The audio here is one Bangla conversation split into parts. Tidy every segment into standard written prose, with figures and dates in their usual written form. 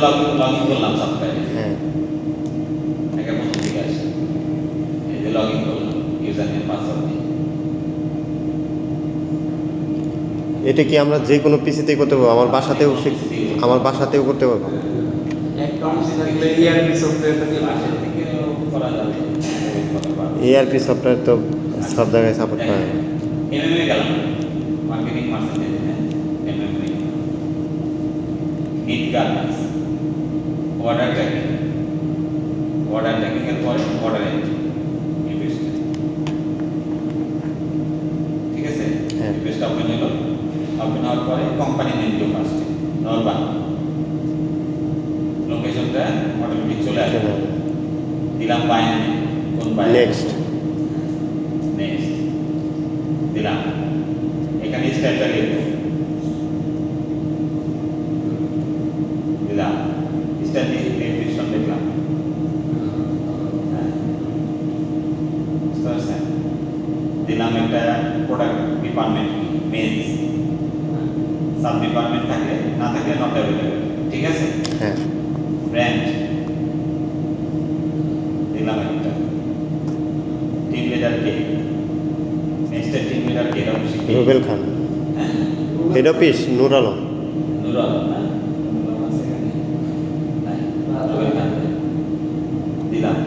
লগইন করলাম সফটওয়্যারে। হ্যাঁ একটা প্রথম দিকে আসে, এই যে লগইন করলাম ইউজার নেম পাসওয়ার্ড দিয়ে। এটা কি আমরা যে কোনো পিসিতেই করতে পারবো? আমার বাসাতেও করতে পারবো? একটা অংশে থাকলে ERP সফটওয়্যার থাকলে বাসা থেকে করা যাবে। ERP সফটওয়্যার তো সব জায়গায় সাপোর্ট করে না। এমএমএ গেলাম, marketing percentage, MMA, knit garments, order tracking এর পরে অর্ডার এন্ট্রি, এই পেজটা। ঠিক আছে, হ্যাঁ। এই পেজটা ওপেন হলো। ওপেন হওয়ার পরে কোম্পানি নেম দিও ফার্স্টে, নরবান। লোকেশনটা অটোমেটিক চলে আসবে। দিলাম বাইন নেম, কোন বাইন? নেক্সট দিলাম। এখানে স্টাইলটা লিখব, দিলাম। স্টাইল ডেসক্রিপশন লিখলাম। দিলাম একটা product department men's, sub department থাকলে, না থাকলে নট অ্যাভেলেবল। ঠিক আছে, হ্যাঁ ব্র্যান্ড দিলাম একটা, টিম লিডার কে, নেক্সট টিম লিডার কে? রুবেল খান। হ্যাঁ, হেড অফিস নূর আলম। নুর আলম না? রুবেল খান দিলাম।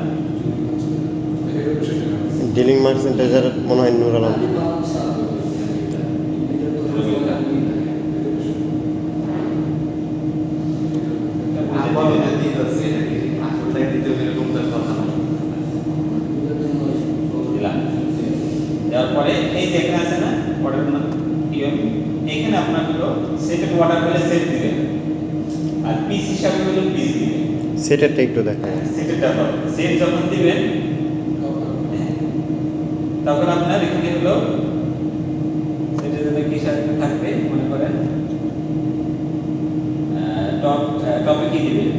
ডিলিং মার্চেন্টাইজার মনে হয় নূর আলম। রুবেল খান আমাদের দিতেছে আসলে দিতে এরকম তো কথা না। দিলাম। দেওয়ার পরে এই যে এখানে আছে না অর্ডার না, এখানে আপনার হলো সেটেড অর্ডার হলে সেট দিবেন, আর পিস হিসাবে হলো পিস দিবেন। সেটারটা একটু দেখা যায়। সেটেডটা হবে, সেট যখন দিবেন তখন আপনার এখানে হলো সেটের জন্য কি থাকবে মনে করেন, টপে কি দিবেন?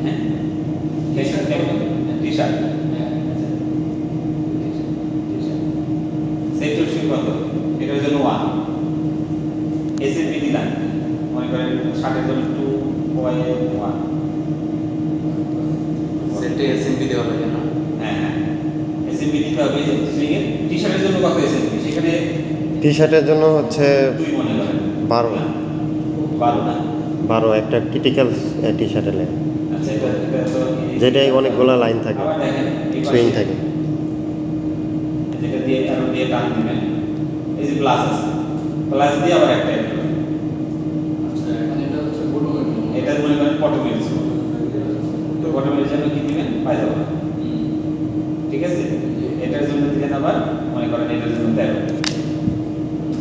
হ্যাঁ, টি-শার্ট। সেট টু কত? এটার জন্য 1। এসএমপি দিলাম, মনে করেন শার্টের জন্য 2.1। সেটে এসএমপি দেওয়া লাগে না? হ্যাঁ হ্যাঁ, এসএমপি দিতে হবে। টি-শার্টের জন্য কত এসএমপি? সেখানে টি শার্টের জন্য হচ্ছে 2 মনে করেন, 12 না? 12 একটা ক্রিটিক্যাল টি শার্টের লাগে, আচ্ছা, এটা তো যেটাই অনেকগুলো লাইন থাকে, আবার দেখেন সুইং থাকে। যেটা দিয়ে আরো দিয়ে টান দিবেন, এই যে প্লাস আছে, প্লাস দিয়ে আবার একটা অ্যাড করবেন। এটা মনে করেন বটমের জন্য, তো বটমের জন্য কি দিবেন? পায়জামা। ঠিক আছে, এটার জন্য দিলেন আবার মনে করেন এটার জন্য 13।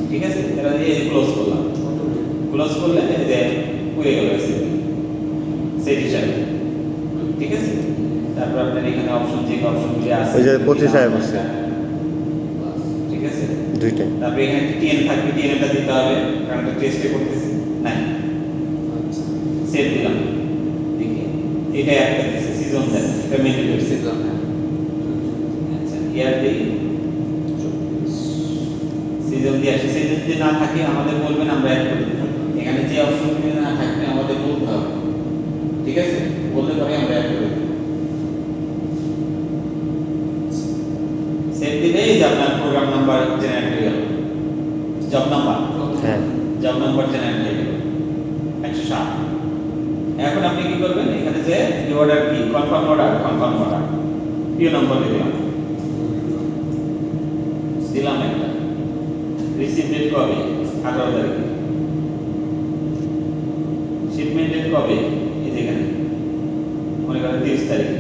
ঠিক আছে, এটা দিয়ে ক্লোজ করলাম। ক্লোজ করলে এই যে হয়ে গেল সেট হিসাবে। ঠিক আছে, তারপর আপনার এখানে অপশন, যে অপশনগুলি আছে ওই যে 25 আয় বসে ঠিক আছে, দুইটাই। তারপরে এখানে টিএন থাকবে, টিএনটা দিতে হবে কারণ এটা টেস্টে করতেছি। নাই, সেভ দিলাম। দেখি এটা একটা দিছে সিজন দেন, এটা মেনু করছে। আচ্ছা, ইয়ার দেই, সিজন দিয়ে আসে। সিজন যদি না থাকে আমাদের বলবেন, আমরা অ্যাড করে দেব। এখানে যে অপশনগুলি না থাকবে আমাদের বলতে হবে। ঠিক আছে, বলতে পারে আমরা অ্যাড করে দেব। সেভ দিলেই যে আপনার প্রোগ্রাম নাম্বার জেনারেট হয়ে গেল, জব নাম্বার। হ্যাঁ জব নাম্বার জেনারেট হয়ে গেল 107। এখন আপনি কি করবেন? এখানে যে অর্ডার কি কনফার্ম অর্ডার পিও নম্বর দিলাম একটা। রিসিভ ডেট কবে? 18 তারিখে। শিপমেন্ট ডেট কবে? এই যেখানে মনে করেন 30 তারিখে।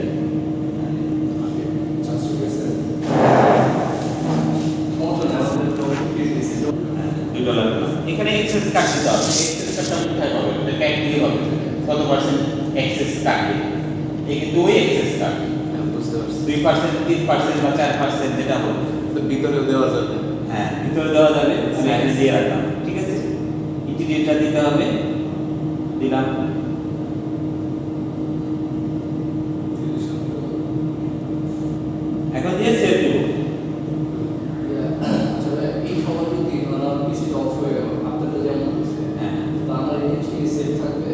$2 এখানে এক্সেস কাট দিতে হবে। এক্সেস কাটটা কোথায় পাবেন? এটা ক্যাট দিয়ে হবে। কত পার্সেন্ট এক্সেস কাটবে? এই কিন্তু ওই এক্সেস কাট বুঝতে পারছি। 2%, 3% বা 4% যেটা হবে। তো ভিতরেও দেওয়া যাবে। হ্যাঁ, ভিতরে দেওয়া যাবে। আমি এখানে দিয়ে রাখলাম। ঠিক আছে, ইন্টিগ্রেটটা দিতে হবে, দিলাম। এখন দিয়ে সেভ দিব। এই সময় যদি পিসি অফ হয়ে গেল, আপনাদের যেমন হচ্ছে, হ্যাঁ, তো আমার এই জিনিসটি সেভ থাকবে।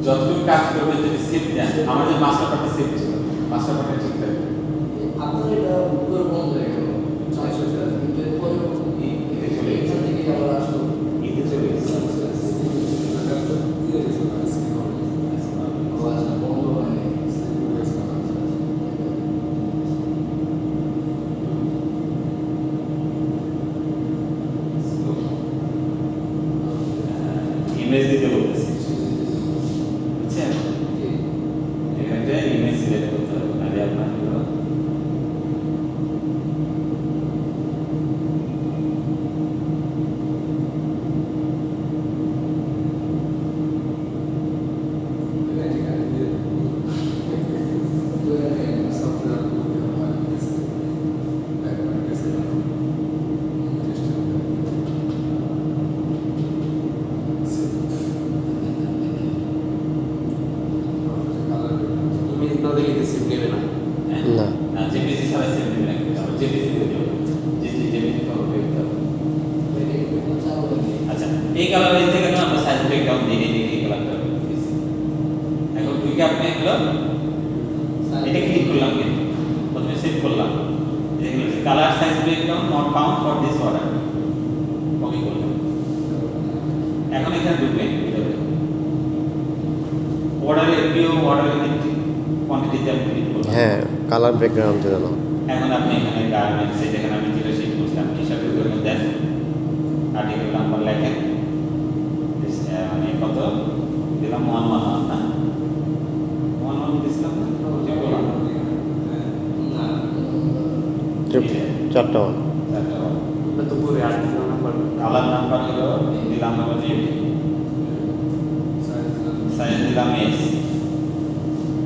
যতটুকু কাজ করবে যদি সেফ দেন, আমাদের মাস্টার পার্টটা সেফ ছিল, মাস্টার পার্টটা ঠিক থাকবে। আপনার এটা উপর বন্ধ হয়ে গেল 600 টাকা, কিন্তু এরপরে এতে চলে গেছে, এখান থেকে আবার আসলো এতে চলে গেছে। বন্ধ হয়নি। ইমেজ দিতে বলতেছি, বুঝছেন? এখানে ইমেজ সিলেক্ট করতে হবে, নাহলে আপনার হলো ইমেজ না দিলে সেভ নেবে না। না। না, জেপিজি ছাড়া সেভ দিবে না, কিন্তু জেপিজি দিতে হবে, জেপিজি ফলো করতে হবে। আচ্ছা, এই কালার এসে গেল, আমরা সাইজ ব্রেকডাউন দিয়ে দিই, এই কালারটা দিয়েছি। এখন কুইকে আপনি এগুলো এটা ক্লিক করলাম, কিন্তু প্রথমে সেভ করলাম, এগুলো colour size breakdown not found for this order, copy করলাম। এখন এখানে ঢুকবেন, অর্ডারের ভিউ, অর্ডারের কোয়ান্টিটিতে আপনি ক্লিক করলাম। হ্যাঁ, কালার ব্যাকগ্রাউন্ড জানো। এখন আপনি এখানে গার্মেন্টস, যেখানে আমি যেটা শিট করছিলাম, টি শার্টের জন্য দেন, আর্টিকেল নাম্বার লেখেন, মানে কত দিলাম, 111 না, 111 দিছিলাম না, ওটা বললাম চারটা ওয়ান। চারটা ওটা তো পুরো আর্টিকেল নাম্বার। কালার নাম্বার হলো দিলাম হলো যে সাইজ দিলাম এস,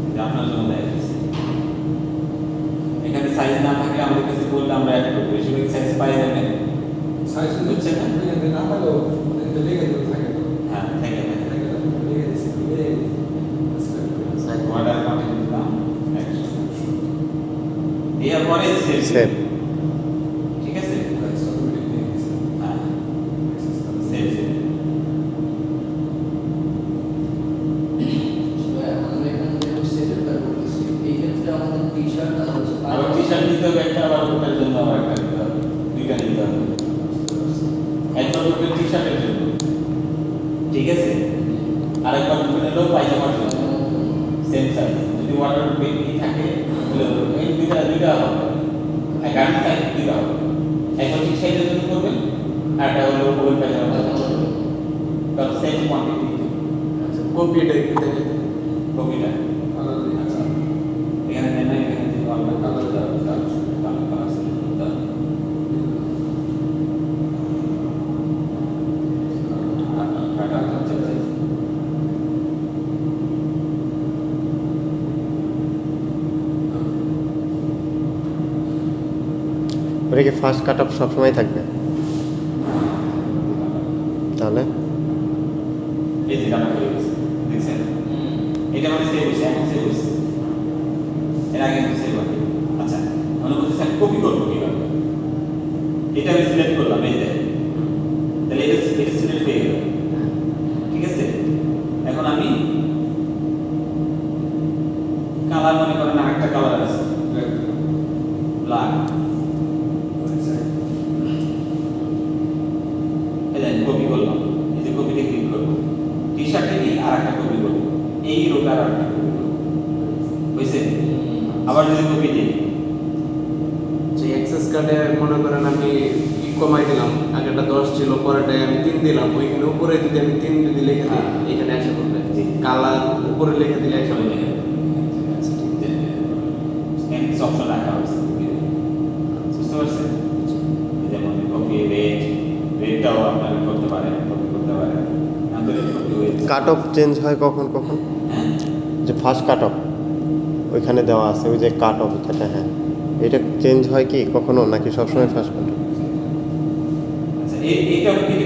এটা আপনার জন্য দেয়। এখানে সাইজ না থাকলে আমাদের কাছে বললে আমরা অ্যাড করবো, বেশিরভাগ সাইজ পাই যাবেন। বুঝছেন না? হ্যাঁ, থেকে অর্ডার কোয়ান্টিটি দিলাম 100, দেওয়ার পরে সেভ, সেভ। ঠিক আছে? হ্যাঁ, সেভ। আমরা এখানে যে সেটের ব্যাপার বলছি, এই ক্ষেত্রে আমাদের টি-শার্ট আর হচ্ছে আবার টি শার্ট নিতে হবে একটা, আবার ওটার জন্য আবার একটা নিতে হবে, দুইটা নিতে হবে। একবার ঢুকবেন টি শার্টের জন্য, ঠিক আছে? আরেকবার ঢুকবেন হলো পায়জামার জন্য, সেম সাইজ। যদি ওয়াটার বেগি থাকে তাহলে এই দুইটা হবে, আর গাড়ি সাইজ দুইটা হবে। একবার টি শার্টের জন্য করবেন, আর একটা হলো ওই পায়জামার জন্য, কারণ সেম কোয়ান্টিটি কপি এটা একটু দেখে দিন। কপিটা। আচ্ছা, এখানে নেন না, এখানে যে আমরা কালার কালার সিলেক্ট করতে হবে। ওটা কি ফার্স্ট কাট অফ সবসময় থাকবে? তাহলে এই যে ডাটা হয়ে গেছে, দেখছেন? এটা মানে সেভ হয়েছে, এখন সেভ হয়েছে, এর আগে কিন্তু সেভ হয়নি। আচ্ছা, মনে করতেছি আমি কপি করবো কিভাবে, এটা আমি সিলেক্ট করলাম, এই যে, তাহলে এটা সিলেক্ট হয়ে গেল, ঠিক আছে? এখন আমি কালার মনে করেন আরেকটা কালার আছে, ব্ল্যাক, এই যে কপি করলাম, এই যে কপিতে ক্লিক করবো, টি শার্টে নিয়ে আর একটা কপি করবো, এই রোটার আর একটা কপি করবো, বুঝছে? আবার যদি কপি দিই, যে অ্যাক্সেস কার্ডে মনে করেন আমি কমাই দিলাম, আগেটা 10 ছিল, পরেরটায় আমি 3 দিলাম, ওইখানে উপরে যদি আমি 3 যদি লিখে দিই, এখানে এসে পড়বে। জি। কালার উপরে লিখে দিলে এসে চলে পড়বে। যায়, স্ক্যান অপশন রাখা হয়েছে, বুঝতে পারছেন? যেমন কপি রেটটাও আপনারা করতে পারেন, কপি করতে পারেন, আমাদের কপি হয়েছে। কাট অফ চেঞ্জ হয় কখন কখন? হ্যাঁ, যে ফার্স্ট কাট অফ ওইখানে দেওয়া আছে, ওই যে কাট অফ যেটা, হ্যাঁ, এটা চেঞ্জ হয় কি কখনো, নাকি সবসময় ফার্স্ট কাট অফ? আচ্ছা,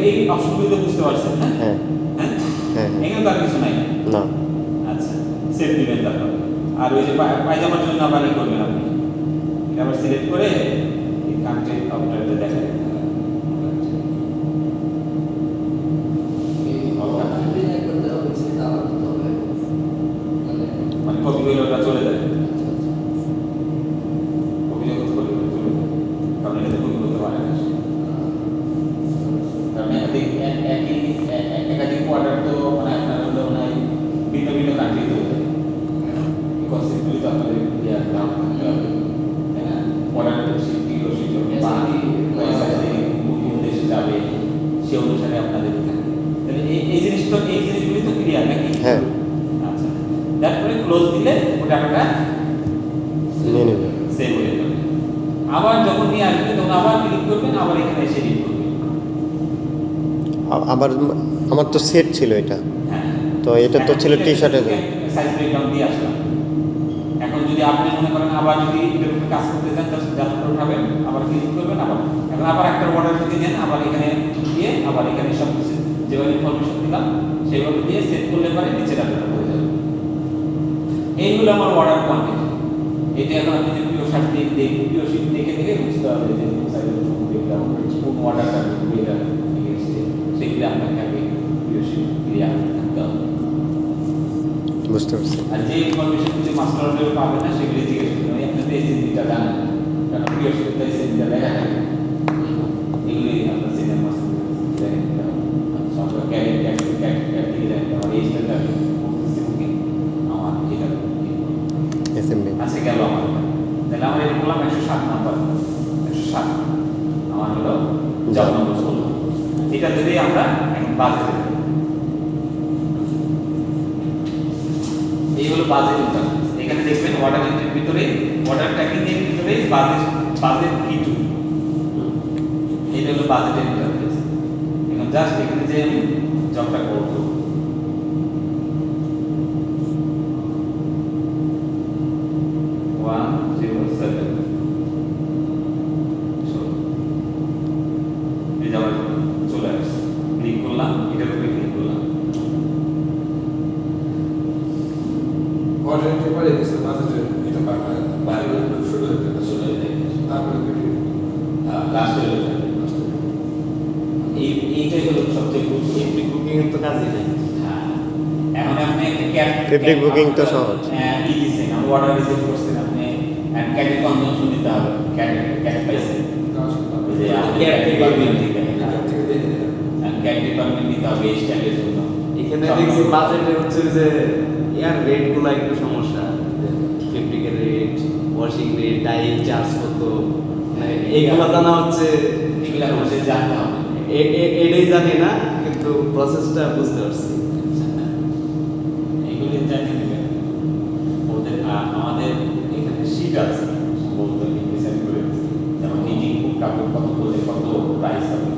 এই অপশনগুলো তো বুঝতে পারছেন না? হ্যাঁ হ্যাঁ, হ্যাঁ এখানে তো আর কিছু নাই। না। আচ্ছা, সেভ দিবেন তারপর। আর ওই যে পায়জামার জন্য আবার ই করবেন আপনি, এটা আবার সিলেক্ট করে এই কান্ট্রি অপশনটা দেখা যাবে। এই একবার দেওয়া হয়েছে, আবার দিতে হবে। সে অনুসারে আপনাদের থাকে। তাহলে এই জিনিসগুলি তো ক্লিয়ার নাকি? হ্যাঁ। আচ্ছা, তারপরে ক্লোজ দিলে ও টাকাটা নিয়ে নেবে। সেভ হয়ে যাবে। আবার যখন নিয়ে আসবে তখন আবার ক্লিক করবেন, আবার এখানে এসে রিড করবেন। আবার আমার তো সেট ছিল এটা, হ্যাঁ, তো এটা তো ছিল টি শার্টের। সাইজ ব্রেকডাউন দিয়ে আসলাম। এখন যদি আপনি মনে করেন আবার যদি এটার উপরে কাজ করতে চান, তাহলে যাত্রা উঠাবেন, আবার ক্লিক করবেন, এখন আবার একটা অর্ডার যদি দেন, আবার এখানে দিয়ে আবার এখানে সব কিছু যেভাবে ইনফরমেশন দিলাম সেইভাবে দিয়ে সেট করলে পরে নিচে ডাটাটা হয়ে যাবে। এইগুলো আমার অর্ডার কোয়ান্টিটি। এটা এখন আপনি যদি প্রিয় শার্ট প্রিয় শীট দেখে বুঝতে হবে যে কোন সাইজের কোন অর্ডারটা সেগুলো আপনাকে আগে প্রিয় শীট ক্লিয়ার থাকতে হবে। বুঝতে পারছি। আর যে ইনফরমেশন যদি মাস্টার অর্ডারে পাবে না সেগুলি জিজ্ঞেস করবেন। আপনি তো এসএনডিটা জানেন, কারণ প্রিয় শীটটা এসএনডিটা লেখা থাকে, এগুলি আপনার সিনিয়র মাস্টার দেখেন। আমরা আমার এটা এসএমবি আচ্ছা গেল আমার। তাহলে আমরা এটা বললাম 107 নাম্বার, 107 আমার হলো জব নম্বর 16। এটা যদি আমরা এখন বাজেট, এই হলো বাজেট ইন্টারফেস। এখানে দেখবেন অর্ডার এন্ট্রির ভিতরে, অর্ডার ট্র্যাকিং এর ভিতরে বাজেট কি2, এটা হলো বাজেট ইন্টারফেস। এখন জাস্ট এখানে যে আমি জবটা করব, চলে আসছে, ক্লিক করলাম, এটার উপরে ক্লিক করলাম, অর্ডার এন্ট্রি করে দিয়েছে বাজেটে এটা বাইরে শুরু হয়ে গেছে, চলে আসছে। তারপরে লাস্ট হলো এইটাই হলো সবচেয়ে গুরুত্বপূর্ণ। এমনি কুকিং এর তো কাজই নাই। হ্যাঁ, এখন আপনি একটা ক্যাট Fabric booking তো সহজ। ই দিছেন, আপনি অর্ডার রিসিভ করছেন, আপনি ক্যাটের কনজাম্পশন দিতে হবে, ক্যাট পাইছেন, এই যে আপনি ক্যাট ডিপার্টমেন্ট থেকে ক্যাট ডিপার্টমেন্ট দিতে হবে এই স্টাইলের জন্য। এখানে দেখছি বাজেটে হচ্ছে যে ইয়ার রেট গুলো একটু সমস্যা, ফেব্রিকের rate, washing rate, die charge কত, এইগুলো জানা হচ্ছে, এগুলা আমাদের জানতে হবে। এটাই জানি না, কিন্তু প্রসেসটা বুঝতে পারছি। এগুলি জানি নেবেন। ওদের আমাদের এখানে শীট আছে, সম্ভবত ডিসাইড করে দিচ্ছি, যেমন নিটিং কাপড় কত বলে কত প্রাইস হবে,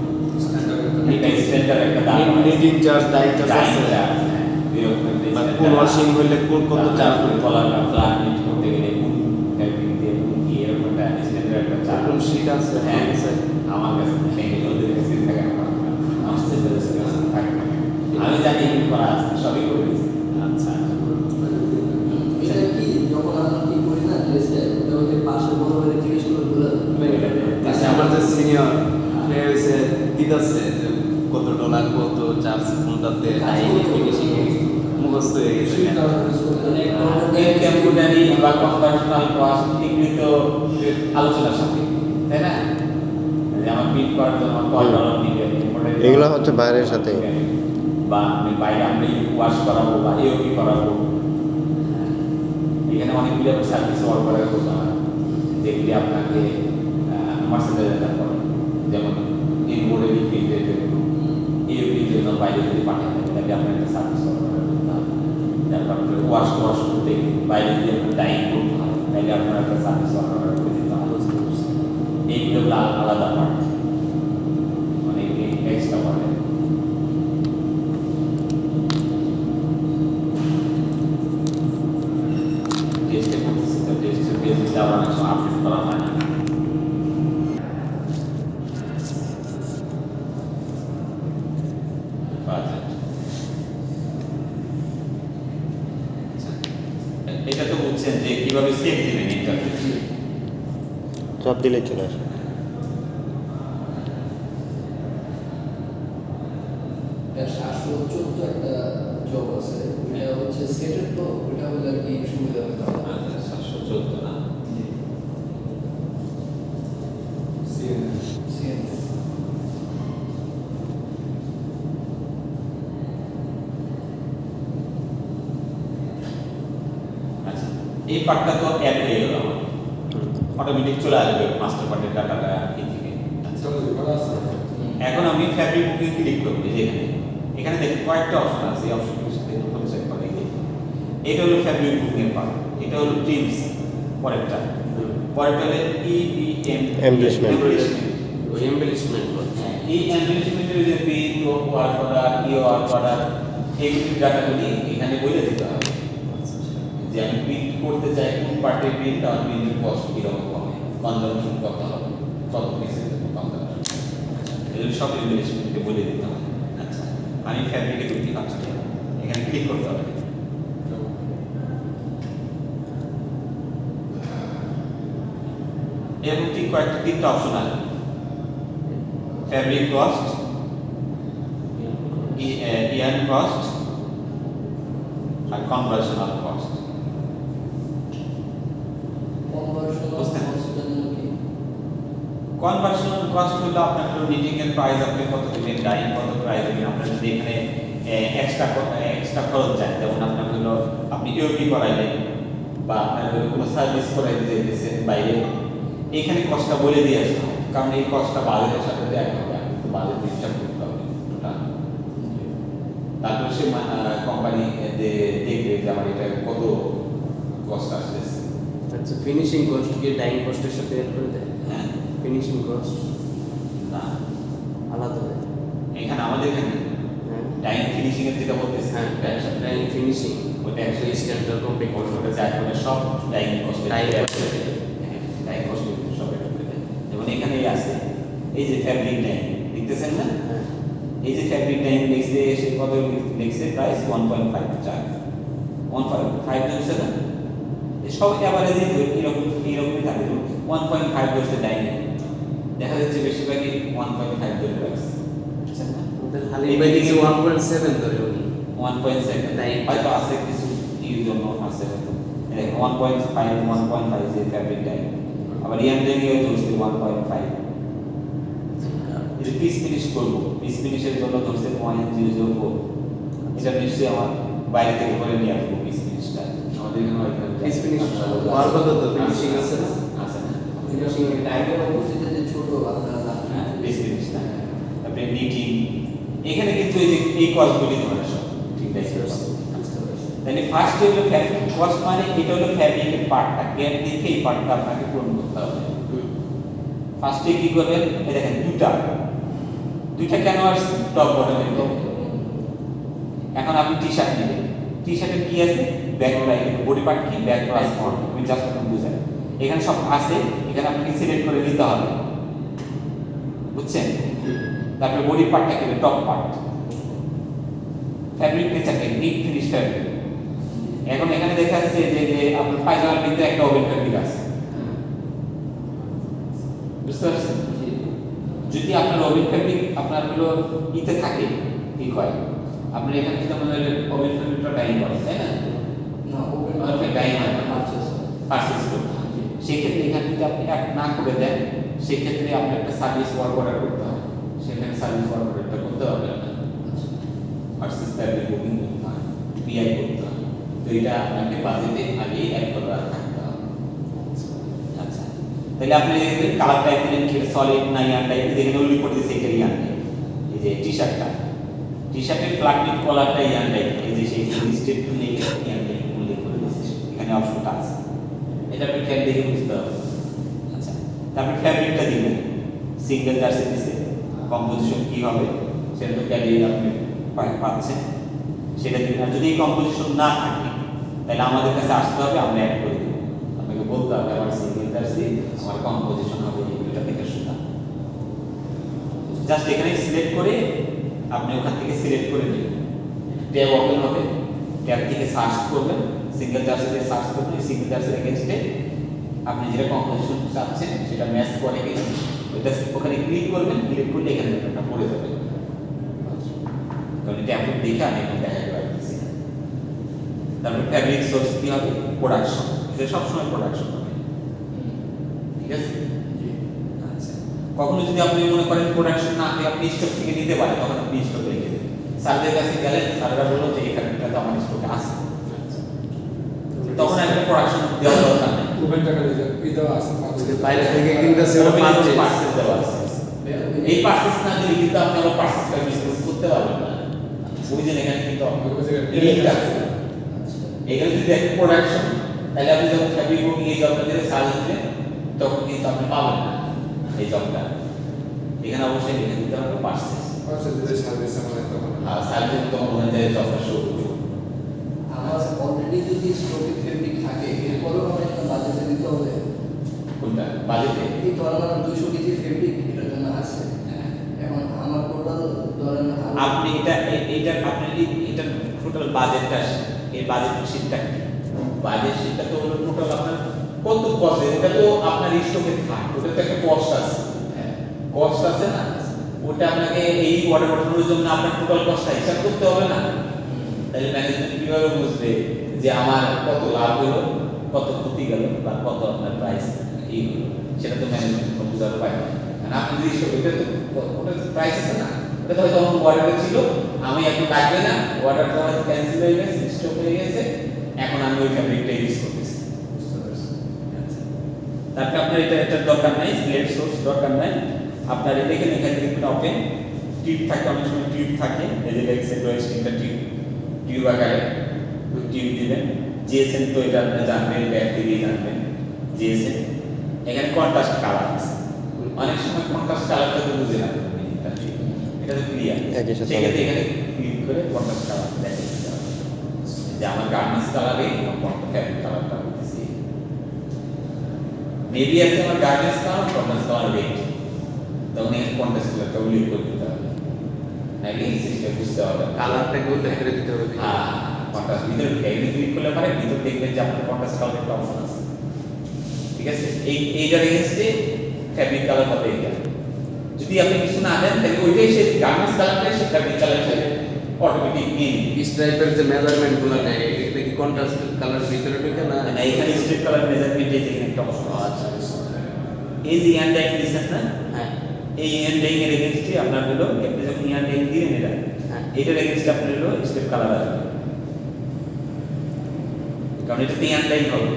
এটা স্ট্যান্ডার্ড একটা দাম আছে। Knitting charge, die charge die আছে, চার্জ, হ্যাঁ, এরকম একটা বা standard কোন ওয়াশিং হইলে কোন কত চার্জ হবে, কলার ফ্ল্যাট নিট করতে গেলে কোন টাইপিং দিয়ে কোন কি এরকম একটা স্ট্যান্ডার্ড একটা চার্জ। এরকম শীট আছে, হ্যাঁ, আছে। আমার কাছে নেই, ওদের কাছে থাকে, আমার স্ট্যান্ডার্ড থাকে না। আমি জানি কি করা আছে, সবই করে দিচ্ছি। আচ্ছা, এটা কি যখন আমরা কি করি না ড্রেসটা, ওটা ওই যে পাশে বড় ভাই জিজ্ঞেস করে বলে আচ্ছা, আমার যে সিনিয়র সে হইছে দিদাছে যে কত ডলার কত চার্জ কোনটাতে ডাই ফিনিশিং মুখস্থ হয়ে গেছে। কম্পিউটারি বা কনভার্সনাল ক্লাস এগুলি তো আলোচনার সাথে, তাই না? যে আমার বিট করার জন্য আমার কয় ডলার নিবে, এগুলো হচ্ছে বাইরের সাথে। বা আমি বাইরে আমি ওয়াশ করাবো বা এওপি করাবো। এখানে অনেকগুলি সার্ভিস অর্ডার করতে হয়, যেগুলি আপনাকে মার্সেন্টাইজার করে, যেমন ইনবোর্ডের প্রিন্টের জন্য, এওপির জন্য বাইরে যদি পাঠাতে হয় তাহলে আপনার একটা সার্ভিস অর্ডার করতে হবে। তারপর আপনার ওয়াশ করতে বাইরে যদি আপনার ডাইং করতে হয় তাহলে আপনার একটা সার্ভিস অর্ডার করে দিতে হবে। এইগুলো আলাদা পার্ট, মানে এক্সট্রা পার্ট। টেস্টে করতেছি তো টেস্টের বেসিসে আবার অনেক সময় আপডেট করা হয় না। এটা তো বুঝছেন যে কিভাবে সেভ দিবেন ইন্টারফেস। চাপ দিলেই চলে আসে। এটা 714 একটা জব আছে, ওটা হচ্ছে সেটের, তো ওটা হলে আর কি সুবিধা হবে। 714 না, আচ্ছা এই পার্টটা তো অ্যাড হয়ে গেল, অটোমেটিক চলে আসবে মাস্টার পার্টের ডাটাটা এই থেকে। আচ্ছা, চলে করা আছে। এখন আমি ফ্যাব্রিক বুকিং ক্লিক করব এই যে এখানে দেখেন কয়েকটা অপশন আছে, এই অপশনগুলোর সাথে প্রথমে সেট করে এটা হলো ফ্যাব্রিক বুকিং এর পার্ট, এটা হলো ট্রিমস, পরেরটা হলো EBM Embellishment. ওই এমবেলিশমেন্ট করছে। এই এমবেলিশমেন্টের যে pin work order work order এইগুলির ডাটাগুলি এখানে বলে দিতে হবে যে আমি প্রিন্ট করতে চাই কোন পার্টের প্রিন্ট আর প্রিন্টের কস্ট কিরকম হবে, কনজাম্পশন কত হবে, কত পিসের কনজাম্পশন, এগুলো সব এমবেলিশমেন্টে বলে দিতে হবে। আচ্ছা, আমি ফ্যাব্রিকে ঢুকি ফার্স্টে, এখানে ক্লিক করতে হবে। এরকম ঠিক কয়েকটা তিনটা অপশন আছে, ফ্যাব্রিক কস্ট, ইয়ার্ন কস্ট আর কনভার্সনাল কস্ট। কনভার্সনাল কস্ট হলো আপনার নিটিং এর প্রাইস, আপনি কত দিবেন, ডাইং কত প্রাইস দিবেন, আপনার যদি এখানে এক্সট্রা খরচ চান, যেমন আপনার হলো আপনি ইউপি করাইলেন বা আপনার হলো কোনো সার্ভিস করাইতে যেতেছেন বাইরে, এখানে কস্টটা বলে দিয়ে আসতে হবে, কারণ এই কস্টটা বাজেটের সাথে দেখা হবে, আপনি তো বাজেট হিসাব করতে হবে টোটাল। তারপর সে কোম্পানি যে দেখবে যে আমার এটা কত কস্ট আসতেছে। আচ্ছা, ফিনিশিং কস্ট কি ডাইং কস্টের সাথে এড করে দেয়? হ্যাঁ, ফিনিশিং কস্ট না আলাদা হয়। এখানে আমাদের এখানে হ্যাঁ ডাইং ফিনিশিং এর যেটা বলতেছে, হ্যাঁ, ডাইং ফিনিশিং ওটা একশো একশো স্ট্যান্ডার্ড কমপ্লিট ওটা যায় করে সব ডাইং কস্ট, Dyeing cost এ। ডাইং কস্ট সব এটা করে দেয়। যেমন এখানেই আছে এই যে ফ্যাব্রিক ডাইং দেখতেছেন না, হ্যাঁ এই যে ফ্যাব্রিক ডাইং লিখছে সে কত লিখছে প্রাইস 1.5 চার 1.5 ধরছে না, সব এভারেজ এরকমই থাকে, 1.5 ধরছে ডাইং, দেখা যাচ্ছে বেশিরভাগই 1.5 ধরে রাখছে, বুঝছেন না? ওদের হালিম ভাই দিছে 1.7 ধরে উনি 1.7 Right. হয়তো আছে কিছু ইউর জন্য আছে হয়তো 1.5 যে ফ্যাব্রিক ডাইং, আবার ইয়ান ডাইংয়েও ধরছে 1.5। পিস ফিনিশ করবো, পিস ফিনিশের জন্য ধরছে 0.004, এটা নিশ্চয়ই আমার বাইরে থেকে করে নিয়ে আসবো পিস ফিনিশটা, আমাদের এখানে হয়তো পিস ফিনিশ আর কত তো ফিনিশিং আছে না? আছে না, ফিনিশিং এর টাইপের অপোজিটে যে ছোট আপনারা হ্যাঁ পিস ফিনিশ না, তারপরে নিটিং, এখানে কিন্তু এই যে এই কস্টগুলি ধরে সব ঠিক আছে। তাহলে ফার্স্ট হলো ফ্যাব্রিক কস্ট, মানে এটা হলো ফ্যাব্রিকের পার্টটা, গ্যাপ দেখে এই পার্টটা আপনাকে পূরণ করতে হবে। ফার্স্টে কি করবেন, এই দেখেন দুইটা কেন আসছে, টপ বটম। এখন আপনি টি শার্ট নেবেন, টি শার্টের কি আছে, ব্যাক লাইন, বডি পার্ট কি, ব্যাক প্লাস ফ্রন্ট, আমি জাস্ট এখন বুঝাই, এখানে সব আছে, এখানে আপনাকে সিলেক্ট করে নিতে হবে, বুঝছেন? তারপরে বডি পার্টটা কি, টপ পার্ট, ফ্যাব্রিক নেচারকে নিট ফিনিশ ফ্যাব্রিক। এখন এখানে দেখা যাচ্ছে যে আপনার পায়জামার ভিতরে একটা ওভেন ফ্যাব্রিক আছে, বুঝতে পারছেন? যদি আপনার ওভেন ফ্যাব্রিক আপনার হলো ইতে থাকে, কি হয় আপনার এখানে যদি আমাদের ওভেন ফ্যাব্রিকটা ডাইং করে, তাই না? না open okay dyeing purchase purchase করতে হবে, সেক্ষেত্রে এখানে যদি আপনি অ্যাড না করে দেন, সেক্ষেত্রে আপনার একটা সার্ভিস ওয়ার্ক অর্ডার করতে হবে, সেখানে সার্ভিস ওয়ার্ক অর্ডারটা করতে হবে না, পারচেজ ফ্যাব্রিক বুকিং করতে হবে, পিআই করতে হবে, তো এটা আপনাকে বাজেটে আগেই অ্যাড করা থাকতে হবে। আচ্ছা, তাহলে আপনি দেখবেন কালার টাইপ দিলেন কি সলিড না ইয়ান টাইপ, দেখেন উল্লেখ করে দিয়েছে এটা ইয়ান টাইপ, এই যে টি শার্টের ফ্ল্যাট নিট কলারটা ইয়ান টাইপ, এই যে সেই স্টেপ নেই ইয়ান টাইপ উল্লেখ করে দিয়েছে, এখানে অপশনটা আছে, এটা আপনি খেয়াল দেখে বুঝতে হবে। আচ্ছা, তারপর ফ্যাব্রিকটা দিবেন, সিঙ্গেল জার্সি দিছে, কম্পোজিশন কি হবে সেটা তো ক্যারিয়ার আপনি পাচ্ছেন, সেটা দিবেন। আর যদি এই কম্পোজিশন না থাকে তাহলে আমাদের কাছে আসতে হবে, আমরা অ্যাড করে দেবো, আপনাকে বলতে হবে আমার সিঙ্গেল জার্সি, আমার কম্পোজিশন হবে এটা থেকে শুরু। জাস্ট এখানে সিলেক্ট করে আপনি ওখান থেকে সিলেক্ট করে নেবেন, ট্যাব ওপেন হবে, ট্যাব থেকে সার্চ করবেন, সিঙ্গেল জার্সিতে সার্চ করবেন, সিঙ্গেল জার্সির এগেইনস্টে আপনি যেটা কম্পোজিশন চাচ্ছেন সেটা ম্যাচ করে কিনা ওটা ওখানে ক্লিক করবেন, ক্লিক করলে এখানে একটা পড়ে যাবে, কারণ এটা এখন দেখে আমি এখন দেখাতে পারতেছি না। তারপরে ফ্যাব্রিক সোর্স কি হবে, প্রোডাকশন, এটা সবসময় প্রোডাকশন হবে, ঠিক আছে? আচ্ছা, কখনো যদি আপনি মনে করেন প্রোডাকশন না হলে আপনি স্টক থেকে নিতে পারেন, তখন আপনি স্টকে রেখে দেবেন, স্যারদের কাছে গেলেন, স্যাররা বললো যে এই ফ্যাব্রিকটা তো আমার স্টকে আছে, তখন একটা প্রোডাকশন দেওয়া দরকার নেই, ওভেন টাকা দিয়ে দেওয়া আছে বাইরে থেকে কিনতেছে ওরা পার্সেল দেওয়া আছে, এই পার্সেস না দিলে কিন্তু আপনি আবার পার্সেসটা বিজনেস করতে পারবেন না। বুঝলেন, এখানে কিন্তু লিমিট আছে। এখানে যদি দেখেন প্রোডাকশন, তাহলে আপনি যখন ফ্যাব্রিক বুকিং এই জবটা দিয়ে সার্চ দিবেন তখন কিন্তু আপনি পাবেন না এই জবটা। এখানে অবশ্যই লিখে দিতে হবে পার্সেস। আর সার্ভিস তখন ওখানে যায় জবটা শো করবে। আমার অলরেডি যদি স্টকে ফেব্রিক থাকে এরপরেও আমার একটা বাজেটে দিতে হবে। কোনটা বাজেটে? এই ধরেন আমার 200 কেজি ফেব্রিক এটার জন্য আছে, এখন আমার টোটাল ধরেন আপনি এটা আপনার এটা টোটাল বাজেটটা, এই বাজেট শীটটা কি? বাজেট শীটটা তো হলো টোটাল আপনার কত কস্ট, এটা তো আপনার স্টকে থাকে, ওটা তো একটা কস্ট আছে। হ্যাঁ, কস্ট আছে না, ওটা আপনাকে এই অর্ডার পাঠানোর জন্য আপনার টোটাল কস্টটা হিসাব করতে হবে না। তাহলে ম্যানেজমেন্ট কিভাবে বুঝবে যে আমার কত লাভ হলো, কত ক্ষতি গেল, বা কত আপনার প্রাইস এই হলো, সেটা তো ম্যানেজমেন্ট বুঝাতে পারে না। কারণ আপনি যদি স্টকে ওটা তো প্রাইস আছে না, ওটা তো হয়তো আমার অর্ডারে ছিল, আমি এখন লাগবে না, অর্ডারটা আমার ক্যান্সেল হয়ে গেছে, স্টক হয়ে গেছে, এখন আমি ওই ফ্যাব্রিকটা ইউজ করতেছি। তারপরে আপনার এটার দরকার নাই, সিলেক্ট সোর্স দরকার নাই। আপনার এখানে দেখবেন ওপেন টিউব থাকে, অনেক সময় টিউব থাকে, এই যে লেগসের ওয়েস্টিংটা টিউব আকারে টিউব দিবেন। জিএসএম তো এটা আপনি জানবেন, ব্যাক দিয়ে জানবেন জিএসএম। এখানে কন্ট্রাস্ট কালার আছে, অনেক সময় কন্ট্রাস্ট কালারটা তো বুঝে না, এটা তো ক্লিয়ার। একই সাথে সেক্ষেত্রে এখানে ক্লিক করে কন্ট্রাস্ট কালার দেখে দিতে হবে যে আমার গার্মেন্টস কালারে ফ্যাব্রিক কালারটা হতেছে। মেবি আছে আমার garments colour, contrast colour red, তখন এই কন্ট্রাস্ট কালারটা উল্লেখ করে দিতে হবে, নাকি সিস্টেম বুঝতে হবে কালারটাকে উল্লেখ করে দিতে হবে। হ্যাঁ, কন্ট্রাস্ট ভিতরে ক্লিক করলে পারে ভিতর দেখবেন যে আপনার কন্ট্রাস্ট কালার একটা অপশন আছে। ঠিক আছে, এইটার এগেইনস্টে ফ্যাব্রিক কালার হবে এটা। যদি আপনি কিছু না দেন তাহলে ওইটাই সে গার্মেন্টস কালারটাই সে ফ্যাব্রিক কালার হিসেবে অটোমেটিক নিয়ে নিবে। স্ট্রাইপের যে মেজারমেন্ট গুলো নেয় এটা কি কন্ট্রাস্ট কালার ভিতরে ঢুকে না? না, এখানে স্ট্রিপ কালার মেজারমেন্ট এই যে এখানে একটা অপশন আছে। এই যে ইয়ান ডাইং দিচ্ছেন না, হ্যাঁ এই ইয়ান ডাইং এর এগেইনস্টে আপনার হলো আপনি যখন ইয়ান ডাইং দিলেন এটা, হ্যাঁ এটার এগেইনস্টে আপনার হলো স্ট্রিপ কালার আসবে, কারণ এটা ইয়ান ডাইং হবে।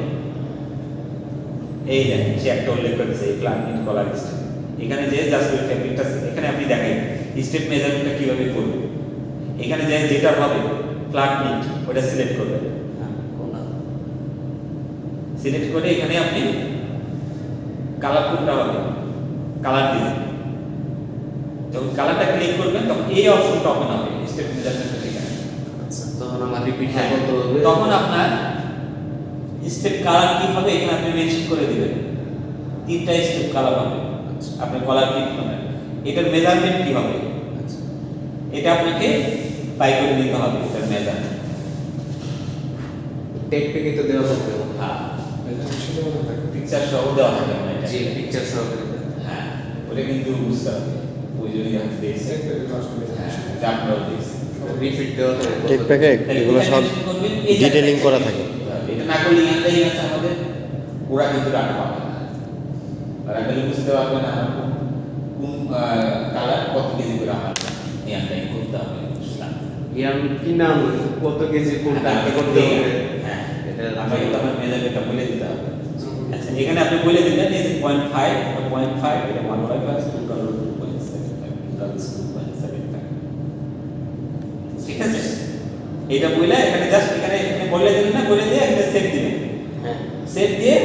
এই দেখেন সে একটা উল্লেখ করেছে এই ফ্ল্যাট কলার স্ট্রিপ। এখানে যে জাস্ট ওই ফ্যাব্রিকটা এখানে আপনি দেখেন স্টেপ মেজারমেন্টটা কিভাবে করবে। এখানে যে যেটা হবে ফ্ল্যাট নিট ওটা সিলেক্ট করবেন, সিলেক্ট করে এখানে আপনি কালার কোনটা হবে কালার দিবেন। যখন কালারটা ক্লিক করবেন তখন এই অপশনটা ওপেন হবে, স্টেপ মেজারমেন্টটা এখানে। তখন আমার রিপিট হ্যাঁ, করতে হবে। তখন আপনার স্টেপ কালার কি হবে এখানে আপনি মেনশন করে দিবেন, 3টা স্টেপ কালার হবে আপনার কলার ক্লিক করবেন। এটার মেজারমেন্ট কি হবে এটা আপনাকে বাই করে নিতে হবে, এটার মেজারমেন্ট। টেক পেকে তো দেওয়া থাকবে। হ্যাঁ, পিকচার সহ দেওয়া থাকে না এটা। জি পিকচার সহ। হ্যাঁ, ওটা কিন্তু বুঝতে হবে, ওই জন্যই আমি দেখছি। হ্যাঁ, এটা আপনারাও দেখছি। রিপিট দেওয়া থাকবে। টেক প্যাকে এগুলো সব ডিটেইলিং করা থাকে। এটা না করলে ইয়ানটাই আছে আমাদের, ওরা কিন্তু রাখা পাবে না। রাখলে বুঝতে পারবে না আমার কোন কালার কত কেজি করে আমার ইয়ানটাই করতে হবে। ইয়ান কি নাম কত কেজি কোনটা কি করতে হবে? হ্যাঁ, এটা আমাকে তো আমার মেজারমেন্টটা বলে দিতে হবে। আচ্ছা, এখানে আপনি বলে দিবেন এই যে 0.5 এটা 1.5 আছে, 2.75 ঠিক আছে। এটা বলে এখানে জাস্ট এখানে বলে দিবেন না, বলে দিয়ে এখানে সেভ দিবেন। হ্যাঁ সেভ দিয়ে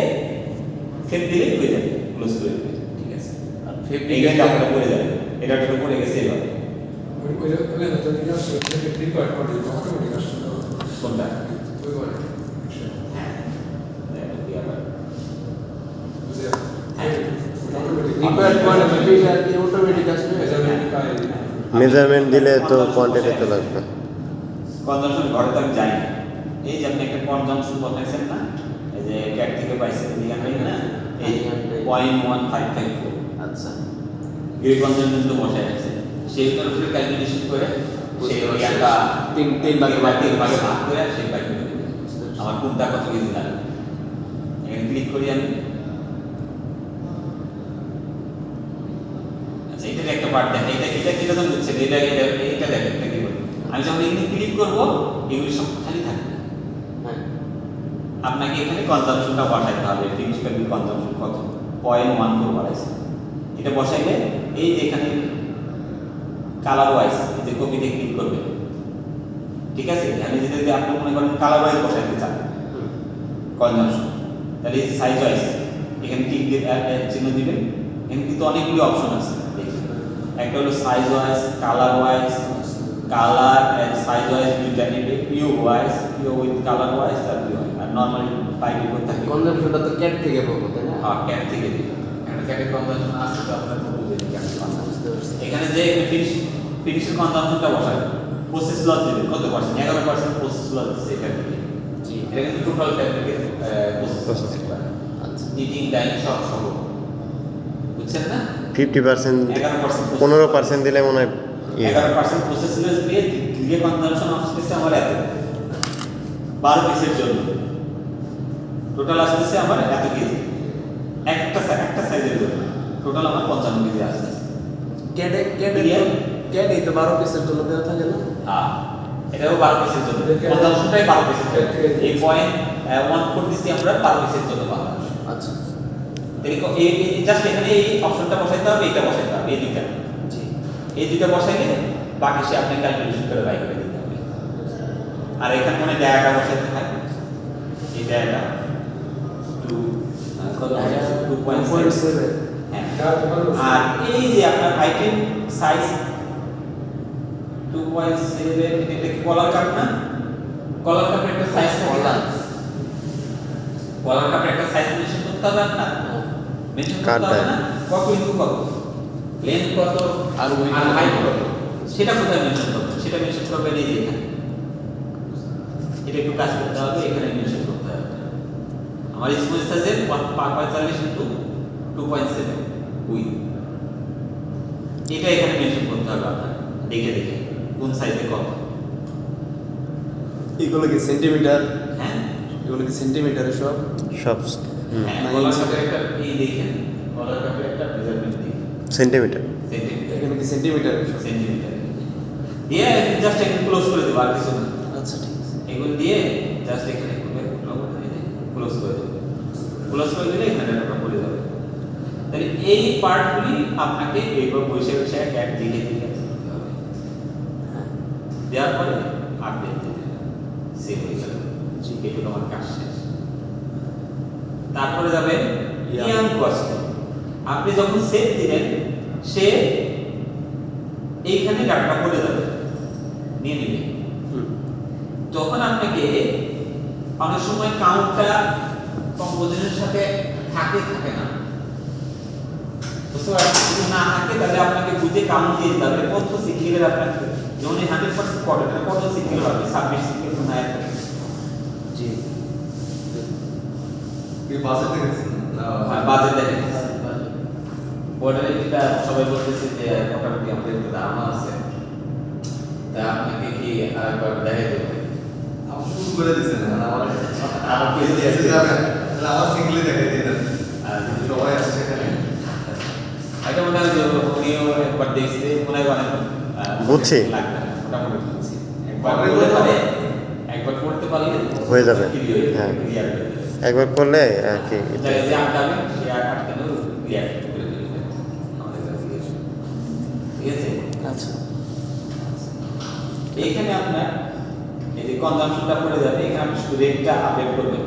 সেভ দিলে হয়ে যাবে, ক্লোজ করে দিবেন। ঠিক আছে, আর এখানে আপনারা পড়ে যাবে, এটা একটা পড়ে গেছে এভাবে। কোনটা? হ্যাঁ, দেখো কি আবার রিকোয়ার্ড মানে ভিডিও আর কি অটোমেটিক আসবে। মেজারমেন্ট দিলে তো কোয়ান্টিটি চলে আসবে। কনজাম্পশন ঘরে তো আমি যাই না। এই যে আপনি একটা কনজাম্পশন বসাইছেন না, এই যে ক্যাট থেকে পাইছেন দিগানটাই না, এই 0.1554 আচ্ছা এই কনজাম্পশন তো বসাই আছে, সেই অনুযায়ী ক্যালকুলেশন করে সেই একটা তিন ভাগে বা 3 ভাগে ভাগ করে সেই বাই করে দিবেন। আমার কোনটা কত কেজি লাগবে এখানে ক্লিক করি আমি। আচ্ছা, এটার একটা পার্ট দেখেন, এটা কিরকম হচ্ছে, এটা দেখেন এটা কি বলবো। আমি যখন এখানে ক্লিক করব এগুলি সব খালি থাকবে। হ্যাঁ আপনাকে এখানে কনজাম্পশনটা বসাইতে হবে, ফিনিশ ফ্যাব্রিক কনজাম্পশন কত 0.14 বাড়াইছে। এটা বসাইলে এই যে এখানে কালার ওয়াইজ যে কপিতে ক্লিক করবেন, ঠিক আছে? আমি যদি আপনি মনে করেন কালার ওয়াইজ বসাইতে চান কনজাম্পশন, তাহলে এই সাইজ ওয়াইজ এখানে টিক দিয়ে চিহ্ন দিবেন। এখানে কিন্তু অনেকগুলো অপশন আছে, একটা হলো size wise, colour wise, colour and size wise দুইটা নেবে, PO wise, PO with colour wise আর পিও, আর নরমালি বাই ডিফল্ট থাকে কনজাম্পশনটা তো ক্যাট থেকে পাবো, তাই না? হ্যাঁ ক্যাট থেকে দিবেন। একটা ক্যাটের কনজাম্পশন আছে তো আপনার বুঝে নিন ক্যাট কনজাম্পশন। বুঝতে পারছি। এখানে যে ফিনিশের কনজাম্পশনটা বসাবেন, প্রসেস লস দিবেন কত পার্সেন্ট, 11% প্রসেস লস দিচ্ছে এটা থেকে। জি। এটা কিন্তু টোটাল ফ্যাব্রিকের প্রসেস লস আচ্ছা। নিটিং ডাইং সব সহ, বুঝছেন না? 50%, 11% 15% দিলে মনে হয় ইয়ে। 11% প্রসেস লস দিয়ে দিয়ে কনজাম্পশন আসতেছে আমার এত 12 পিসের জন্য, টোটাল আসতেছে আমার এত কেজি একটা সাইজের জন্য, টোটাল আমার 55 কেজি আসতেছে। ক্যাটে Clear? ক্যাটে তো 12 পিসের জন্য দেওয়া থাকে না? হ্যাঁ, এটাও 12 পিসের জন্য, কনজাম্পশনটাই 12 পিসের জন্য। এই পয়েন্ট 1 দিচ্ছি আমরা 12 পিসের জন্য বাংলা। আচ্ছা। এরকম এই জাস্ট এখানে এই অপশনটা বসাইতে হবে, এটা বসাইতে হবে, এই দুইটা, জি। এই দুইটা বসাইলে বাকি সে আপনি ক্যালকুলেশন করে বাই করে দিতে হবে। আর এখানে মানে ডায়াটা বসাইতে থাকে, এই ডায়াটা 2.7, হ্যাঁ। আর এই যে আপনার আইটেম সাইজ 2.7, এটা কি কলার কাপ না? কলার কাপের একটা সাইজ কলার কাপের একটা সাইজ মেনশন করতে হবে আপনার, মেনশন করতে হবে না? কত ইনটু কত, লেন্থ কত আর হাইট কত, সেটা কোথায় মেনশন করতে হবে? সেটা মেনশন করবেন এই যে এখানে। এটা একটু কাজ করতে হবে, এখানে মেনশন করতে হবে। আমার স্মল সাইজের 45 ইনটু 2.7 উইথ, এটা এখানে মেনশন করতে হবে আপনার, দেখে দেখে কোন সাইজে কত। এগুলো কি সেন্টিমিটার? হ্যাঁ এগুলো কি সেন্টিমিটারে সব? সব হ্যাঁ, কলার কাপের একটা এই দেখেন, কলার কাপের একটা মেজারমেন্ট দিন সেন্টিমিটার। সেন্টিমিটার, এখানে কি সেন্টিমিটারে সব? সেন্টিমিটার দিয়ে জাস্ট এখানে ক্লোজ করে দেবো, আর কিছু না। আচ্ছা, ঠিক আছে। এগুলো দিয়ে জাস্ট এখানে ক্লোজ করে দেবো, ক্লোজ করে দিলে এখানে একটা পড়ে যাবে। তাহলে এই পার্টগুলি আপনাকে এইবার বসে বসে এক দিকে দিকে দিতে হবে, দেওয়ার পরে আপডেট দিতে সেভ হয়ে যাবে। এগুলো আমার কাজ শেষ। তারপরে যাবেন ইয়ান কস্ট। আপনি যখন সেভ দিলেন সে এইখানে ডাটা পড়ে যাবে, নিয়ে নেবে। তখন আপনাকে অনেক সময় কাউন্টটা কম্পোজিশনের সাথে থাকে না, বুঝতে পারছেন? যদি না থাকে তাহলে আপনাকে বুঝে কাউন্ট দিয়ে দিতে হবে কত সিঙ্গেলের আপনার, যেমন 100% কটন কত সিঙ্গেল হবে, 26 সিঙ্গেল না এক। জি। কি বাজেট দেখেছেন না? বাজেট দেখেন বর্ডারে যেটা সবাই বলতেছে যে মোটামুটি আমাদের একটু ধারণা আছে, তা আপনাকে কি আরেকবার দেখাই দেবে? আপনি শুরু করে দিয়েছেন আমার আমার পেজ দিয়ে এসে যাবেন তাহলে আমার সিঙ্গেলে দেখাই দিয়ে দেন। আর সবাই আসছে এখানে। এটা মনে হয় যে উনিও একবার দেখছে, মনে হয় অনেক বুঝছি। লাগবে না, মোটামুটি বুঝছি। একবার তারপরে করতে বলো। পারে, একবার করতে পারলে হয়ে যাবে। হ্যাঁ, হ্যাঁ। ক্লিয়ার হয়ে যাবে। একবার করলে আর কি জায়গায় যে আটকাবে সে আটকানো ক্লিয়ার করে দেবে আমাদের কাছে এসে। ঠিক আছে? আচ্ছা। এইখানে আপনার এই যে কনজাম্পশনটা পড়ে যাবে, এখানে আপনি শুধু রেটটা আপডেট করবেন।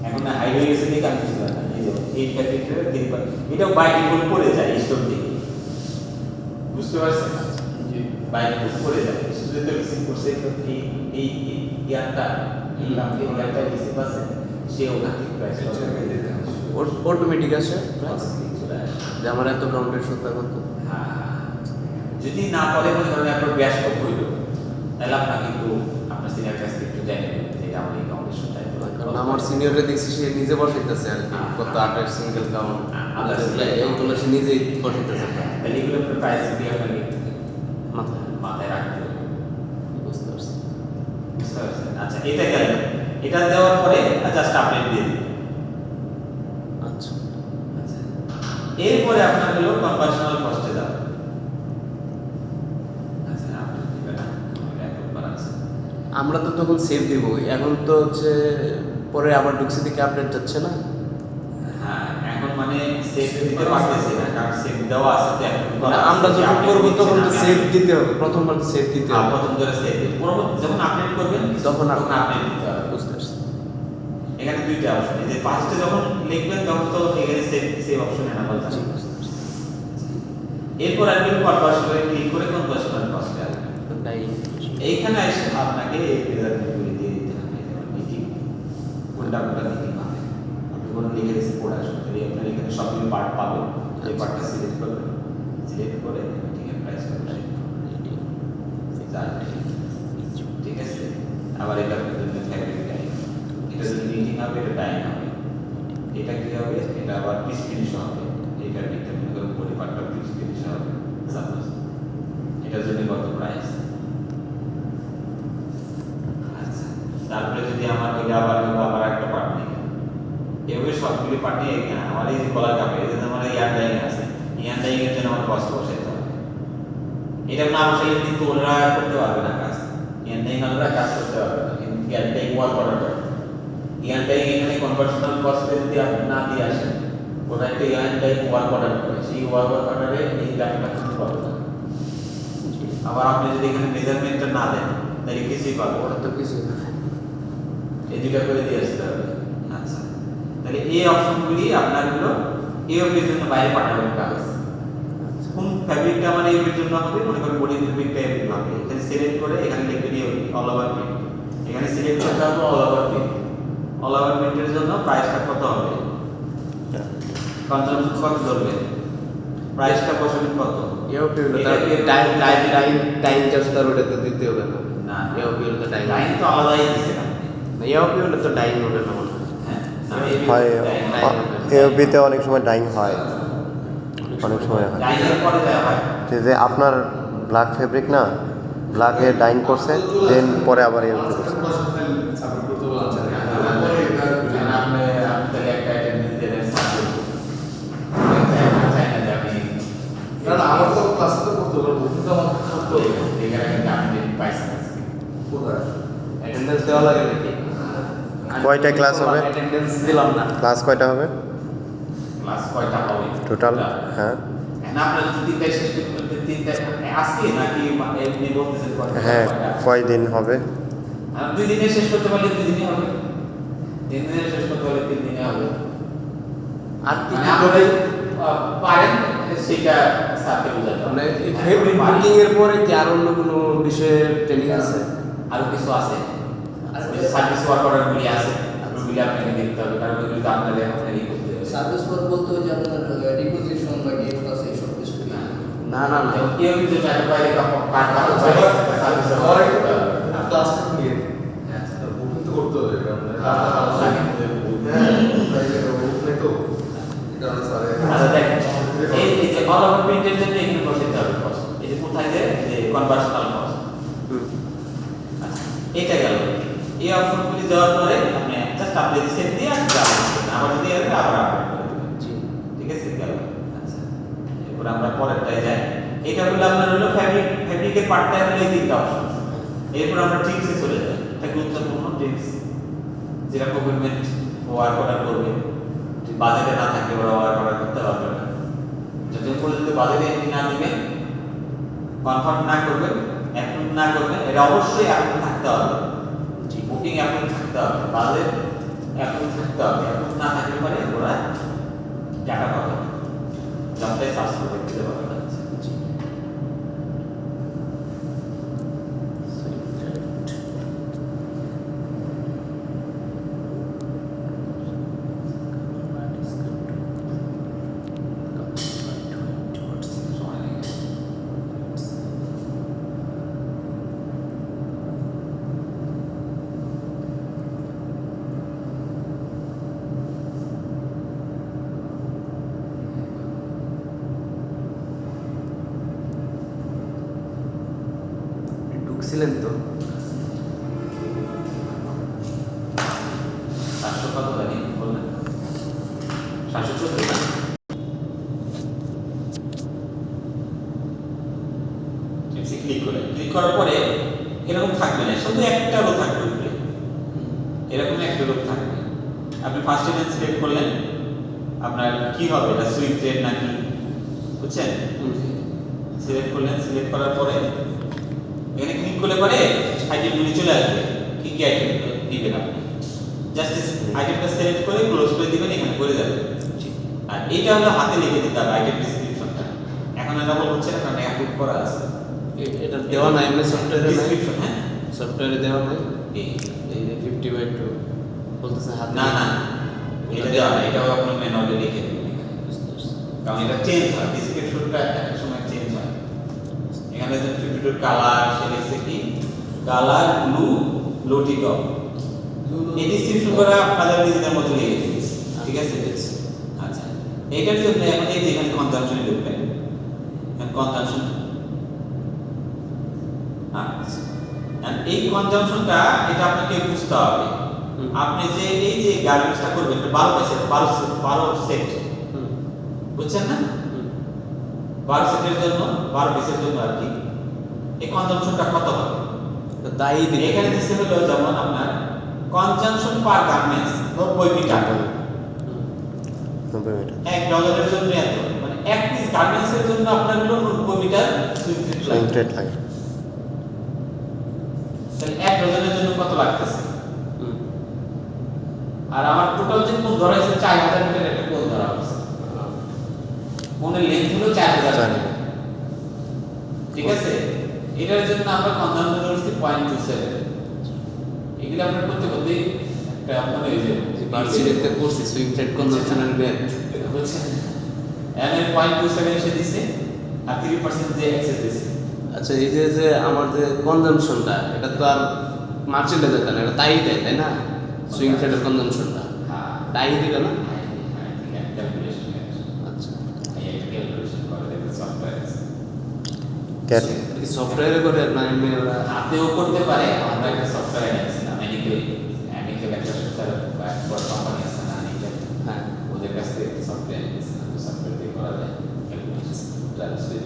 এখন না হাই হয়ে গেছে দেখে আমি কিছু জানি না। এই যে 8 3 এটাও বাই ডিফল্ট পড়ে যায় স্টোর থেকে, বুঝতে পারছেন? বাই ডিফল্ট পড়ে যায়, শুধু তো রিসিভ করছে এই ইয়ারটা, এই নামটি ইয়ারটা রিসিভ আছে, সে ওখান থেকে প্রাইস অটোমেটিক আসে যে আমার এত কাউন্টের সত্তা কত। যদি না পরে মনে করেন আপনার ব্যাস কম হইল, তাহলে আপনার কিন্তু আপনার সিনিয়র কাছ থেকে একটু জানিয়ে দেবেন যে এটা আমার এই কাউন্টের সাথে। কারণ আমার সিনিয়রে দেখছি সে নিজে বসাইতেছে আর কি, কত আটের সিঙ্গেল কাউন্ট এইগুলো সে নিজেই বসাইতেছে। তাহলে এগুলো আপনার প্রাইস দিয়ে আপনাকে মাথায় মাথায় রাখতে হবে, বুঝতে পারছি। বুঝতে পারছেন? আচ্ছা, এটা গেল, এটা দেওয়ার পরে জাস্ট আপডেট দিয়ে দিন। আচ্ছা। আচ্ছা, এরপরে আপনার হলো কনভার্সনাল কস্টে যাবে। আচ্ছা, আপডেট দিবেন না, ল্যাপটপ করা আছে। আমরা তো তখন সেভ দিব, এখন তো হচ্ছে পরে আবার ঢুকছে দিকে আপডেট যাচ্ছে না। হ্যাঁ, এখন মানে সেভ দিতে পারতেছি না, কারণ সেভ দেওয়া আছে তো এখন মানে আমরা যখন করবো তখন তো সেভ দিতে হবে, প্রথমবার সেভ দিতে হবে, প্রথম ধরে সেভ দিতে পরবর্তী যখন আপডেট করবেন তখন আপডেট দিতে হবে। বুঝতে পারছি। এখানে দুইটা অপশন, এই যে ফার্স্টে যখন লিখবেন তখন তো এখানে সেভ সেভ অপশন এনাবল থাকবে। এরপর আসবেন কনভার্সনে ক্লিক করে কনভার্সনাল কস্টে আসবেন। এইখানে এসে আপনাকে এই মেজারমেন্টগুলি দিয়ে দিতে হবে, যেমন মিটিং কোনটা মিটিং হবে, আপনি কোনো লিখে দিয়েছেন প্রোডাকশন, যদি আপনার এখানে সবগুলো পার্ট পাবেন, এই পার্টটা সিলেক্ট করবেন, সিলেক্ট করে মিটিংয়ের প্রাইসটা বসে ঠিক আছে। আবার এটা ফ্যাব্রিক টাইম, এটা যদি মিটিং হবে এটা টাইম হবে, এটা কি হবে, এটা আবার পিস ফিনিশ হবে, এই ফ্যাব্রিকটা মনে করুন বডি পার্টটা পিস ফিনিশ হবে সাপোজ, এটার জন্য কত প্রাইস। আচ্ছা, তারপরে যদি আমার এটা আবার একটা পার্ট নেই, এভাবে সবগুলি পার্ট নিয়ে এখানে আমার এই যে কলার কাপড়, এই যে আমার ইয়ার ডাইং আছে, ইয়ার ডাইং এর জন্য আমার কষ্ট বসাইতে হবে, এটা না বসাইলে কিন্তু ওরা করতে পারবে না কাজ, ইয়ার ডাইং ওরা কাজ করতে পারবে না, কিন্তু ইয়ার ডাইং ওয়ার্ক অর্ডার, ইয়ার ডাইং এখানে কনভার্সনাল কস্ট যদি আপনি না দিয়ে আসেন, ওটা একটা ইয়ার ডাইং ওয়ার্ক অর্ডার করে, সেই ওয়ার্ক অর্ডারে এই দামটা কিন্তু পাবে না। আবার আপনি যদি এখানে মেজারমেন্টটা না দেন তাহলে কিছুই পাবে ওটা তো কিছু না। এই দুটো করে দিয়ে আসতে হবে। আচ্ছা, তাহলে এই অপশনগুলি আপনার হলো এওপির জন্য বাইরে পাঠাবেন কাজ। কোন ফ্যাব্রিকটা আমার এওপির জন্য হবে, মনে করেন বডি ফ্যাব্রিকটা এওপি হবে, এখানে সিলেক্ট করে এখানে লিখবেন এওপি অল ওভার প্রিন্ট, এখানে সিলেক্ট করতে হবে all over print, all over প্রিন্টের জন্য প্রাইসটা কত হবে, কনজাম্পশন কত ধরবে, প্রাইসটা বসাবেন কত, এওপি হলো টাইম চার্জ তার ওটা তো দিতে হবে না। না এওপি হলো তো টাইম, লাইন তো আলাদাই দিছে না, এওপি হলো তো টাইম হবে না মনে হয়। হ্যাঁ হয় এওপিতে অনেক সময় ডাইং হয়, অনেক সময় হয়। লাইনের পরে দেওয়া হয়। যে আপনার ব্ল্যাক ফেব্রিক না, ব্ল্যাকে ডাইং করছে, দেন পরে আবার এওপি করছে। সাপোর্ট করতে বলছে না, আমার তো ক্লাসে তো করতে পারবো, কিন্তু আমার করতে হবে কোথায় অ্যাটেন্ডেন্স দেওয়া লাগে নাকি? কয়টা ক্লাস হবে? অ্যাটেন্ডেন্স দিলাম না। ক্লাস কয়টা হবে ক্লাস কয়টা হবে টোটাল? হ্যাঁ না আপনারা তিনটায় শেষ করতে তিনটায় আজকে নাকি এমনি বলতেছেন হ্যাঁ, কয়দিন হবে? দুই দিনে শেষ করতে পারলে দুই দিনে হবে, তিন দিনে শেষ করতে পারলে তিন দিনে হবে। আর কি মানে কি আপনি হবে? পারেন সেটা স্যারকে বোঝাতে হবে। মানে এই ফেব্রিক বুকিং এর পরে কি আর অন্য কোনো বিষয়ে ট্রেনিং আছে? আরো কিছু আছে, সার্ভিস ওয়ার্ক অর্ডারগুলি আছে, ওগুলি আপনাকে দেখতে হবে, কারণ ওগুলি তো আপনাদের আপনারই করতে হবে। সার্ভিস ওয়ার্ক বলতে ওই যে আপনার ডিপোজিশন বা গেট পাস এইসব কিছু কি? না না না, কেউ কিন্তু চাইতে পারে সার্ভিস আমার ক্লাসটা নিয়ে বুকিং তো করতে হবে, তো কারণ স্যারে আচ্ছা দেখেন, এই যে অল ওভার প্রিন্টের জন্য এখানে বসাতে হবে কস্ট, এই যে কোথায় যে কনভার্সনাল কস্ট, এটা গেল। এই অপশনগুলি দেওয়ার পরে আপনি জাস্ট আপডেট সেট দিয়ে আর যাবেন, আবার যদি এর আবার আপডেট করে দিবেন। ঠিক আছে গেল। আচ্ছা, এরপর আমরা পরেরটায় যাই। এটা হলো আপনার হলো ফ্যাব্রিকের পার্টটা হলো এই তিনটা অপশন। এরপর আমরা ট্রিক্সে চলে যাই। এটা গুরুত্বপূর্ণ ট্রিক্স, যেটা প্রকুরমেন্ট ওয়ার্ক অর্ডার করবে, বাজেটে না থাকলে ওরা ওয়ার্ক অর্ডার করতে পারবে না। যতক্ষণ পর্যন্ত বাজেটে এন্ট্রি না দিবেন, কনফার্ম না করবেন, অ্যাপ্রুভ না করবেন, এটা অবশ্যই অ্যাপ্রুভ থাকতে হবে। বুকিং অ্যাপ্রুভ থাকতে হবে, বাজেট অ্যাপ্রুভ থাকতে হবে। অ্যাপ্রুভ না থাকলে পরে ওরা টাকা পাবে না, জবটাই সার্চ করে দিতে পারবে না। ঢুকছিলেন তো? 700 কত লাগে বললেন? 714 না? টিপসে ক্লিক করার পরে এরকম থাকবে না, শুধু একটা রো থাকবে উপরে, এরকম একটা রো থাকবে। আপনি ফার্স্ট এড সিলেক্ট করলেন, আপনার কি হবে, এটা সুইং থ্রেড নাকি, বুঝছেন? সিলেক্ট করলেন, সিলেক্ট করার পরে এখানে ক্লিক করলে পরে আইটেমগুলি চলে আসবে, কি কি আইটেম দিবেন আপনি। জাস্ট আইটেমটা সিলেক্ট করে ক্লোজ করে দিবেন, এখানে করে যাবে। আর এইটা হলো হাতে লিখে দিতে হবে আইটেম ডেসক্রিপশনটা। এখন এটা বলছে না, কারণ অ্যাপ্রুভ করা আছে এটা দেওয়া নাই এমনি সফটওয়্যারে নাই, ডেসক্রিপশন। হ্যাঁ, সফটওয়্যারে দেওয়া নাই। এই এই যে 50/2 বলতেছে হাতে না না, এটা দেওয়া না, এটাও আপনার ম্যানুয়ালি লিখে দেবেন এখানে। কারণ এটা চেঞ্জ হয়, ডেসক্রিপশনটা একটা সময় চেঞ্জ হয়। এখানে যে 52 কালার, সে লিখছে কি কালার ব্লু লোটি টপ, এই ডিসক্রিপশন করা আপনাদের নিজেদের মতো লিখে দিয়েছি, ঠিক আছে? আচ্ছা, এইটার জন্য এখন এই যে এখানে কনজাম্পশন লিখবেন, কনজাম্পশন। আচ্ছা, আর এই কনজাম্পশনটা এটা আপনাকে বুঝতে হবে। আপনি যে এই যে গার্মেন্টসটা করবেন, 12 সেট, বুঝছেন না? 12 সেটের জন্য, 12 পিসের জন্য আর কি, এই কনজাম্পশনটা কত হবে? তাই দিবে। এখানে দিচ্ছে হলো যেমন আপনার কনজাম্পশন পার গার্মেন্টস 90 মিটার, 90 মিটার 1 ডলারের জন্য এত, মানে এক পিস গার্মেন্টসের জন্য আপনার হলো 90 মিটার সুইং থ্রেড সুইং লাগে। থ্রেড লাগে। তাহলে 1 ডলারের জন্য কত লাগতেছে? আর আমার টোটাল যে কোণ ধরা হয়েছে 4000 মিটার একটা কোণ ধরা হয়েছে, কোণের লেন্থ হলো 4000 মিটার, ঠিক আছে? এটার জন্য আমরা কনজাম্পশন ধরছি 0.27। এগুলো আপনার করতে করতে একটা আপনার এই যে ভার্সিটিতে করছি সুইং থ্রেড কনজাম্পশনের বের। বুঝছেন, এর 0.27 সে দিছে আর 3% যে এক্সেস দিছে। আচ্ছা, এই যে যে আমার যে কনজাম্পশনটা, এটা তো আর মার্চেন্টে যেত না, এটা তাই দেয়, তাই না? সুইং থ্রেডের কনজাম্পশনটা হ্যাঁ, তাই দিবে না? ক্যালকুলেশন। আচ্ছা, এই ক্যালকুলেশন করে দেখতে সফটওয়্যার আছে। ক্যাট কি সফটওয়্যারে করে না এমনি ওরা? হাতেও করতে পারে, আমরা একটা সফটওয়্যার আছে না, মেডিকেল একটা সফটওয়্যার বা বড় কোম্পানি আছে না, মেডিকেল, হ্যাঁ, ওদের কাছ থেকে সফটওয়্যার আছে না, সফটওয়্যার দিয়ে করা যায় ক্যালকুলেশন, ট্রান্সলেট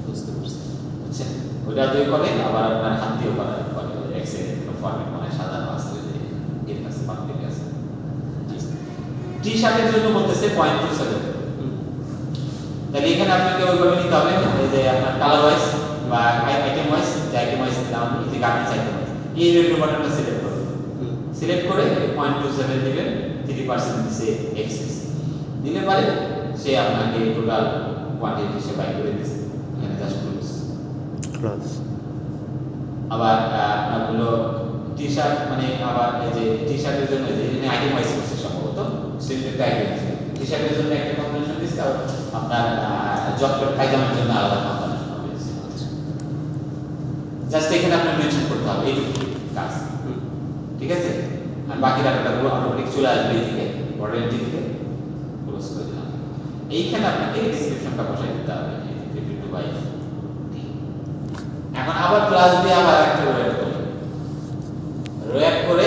বুঝতে পারছি। বুঝছেন? ওটা দিয়ে করে, আবার আপনার হাত দিয়েও করা করে, এক্সেল ফরম্যাট মানে সাজানো আছে, যে এর কাছে পাবলিক আছে। টি শার্টের জন্য বলতেছে 0.27। তাহলে এখানে আপনাকে ওইভাবে নিতে হবে, এই যে আপনার কালার ওয়াইজ বা আইটেম ওয়াইজ, যে আইটেম ওয়াইজ দাম, এই যে গার্মেন্টস আইটেম ওয়াইজ, এই রেডিও বাটনটা সিলেক্ট করুন। সিলেক্ট করে 0.27 দিবেন, 3% দিছে এক্সেস দিলে পারে সে আপনাকে টোটাল কোয়ান্টিটি সে বাই করে দিচ্ছে, এখানে জাস্ট ক্লোজ। ক্লাস আবার আপনার হলো টি শার্ট, মানে আবার এই যে টি শার্টের জন্য যে এখানে আইটেম ওয়াইজ করছে সম্ভবত, সিলেক্টেড আইটেম আছে। টি শার্টের জন্য একটা কনভেনশন দিচ্ছে, আর আপনার জবটার পায়জামার জন্য আলাদা কনভেনশন হবে। জাস্ট এখানে আপনার মেনশন করতে হবে এইটুকু কাজ, ঠিক আছে? আর বাকি ডাটাগুলো অটোমেটিক চলে আসবে এই থেকে, বর্ডার এন্ট্রি থেকে ক্লোজ করে দিলাম। এইখানে আপনাকে ডেসক্রিপশনটা বসাই দিতে হবে, 52/। এখন আবার প্লাস দিয়ে আবার একটা রোয়াট করবে, রোয়াট করে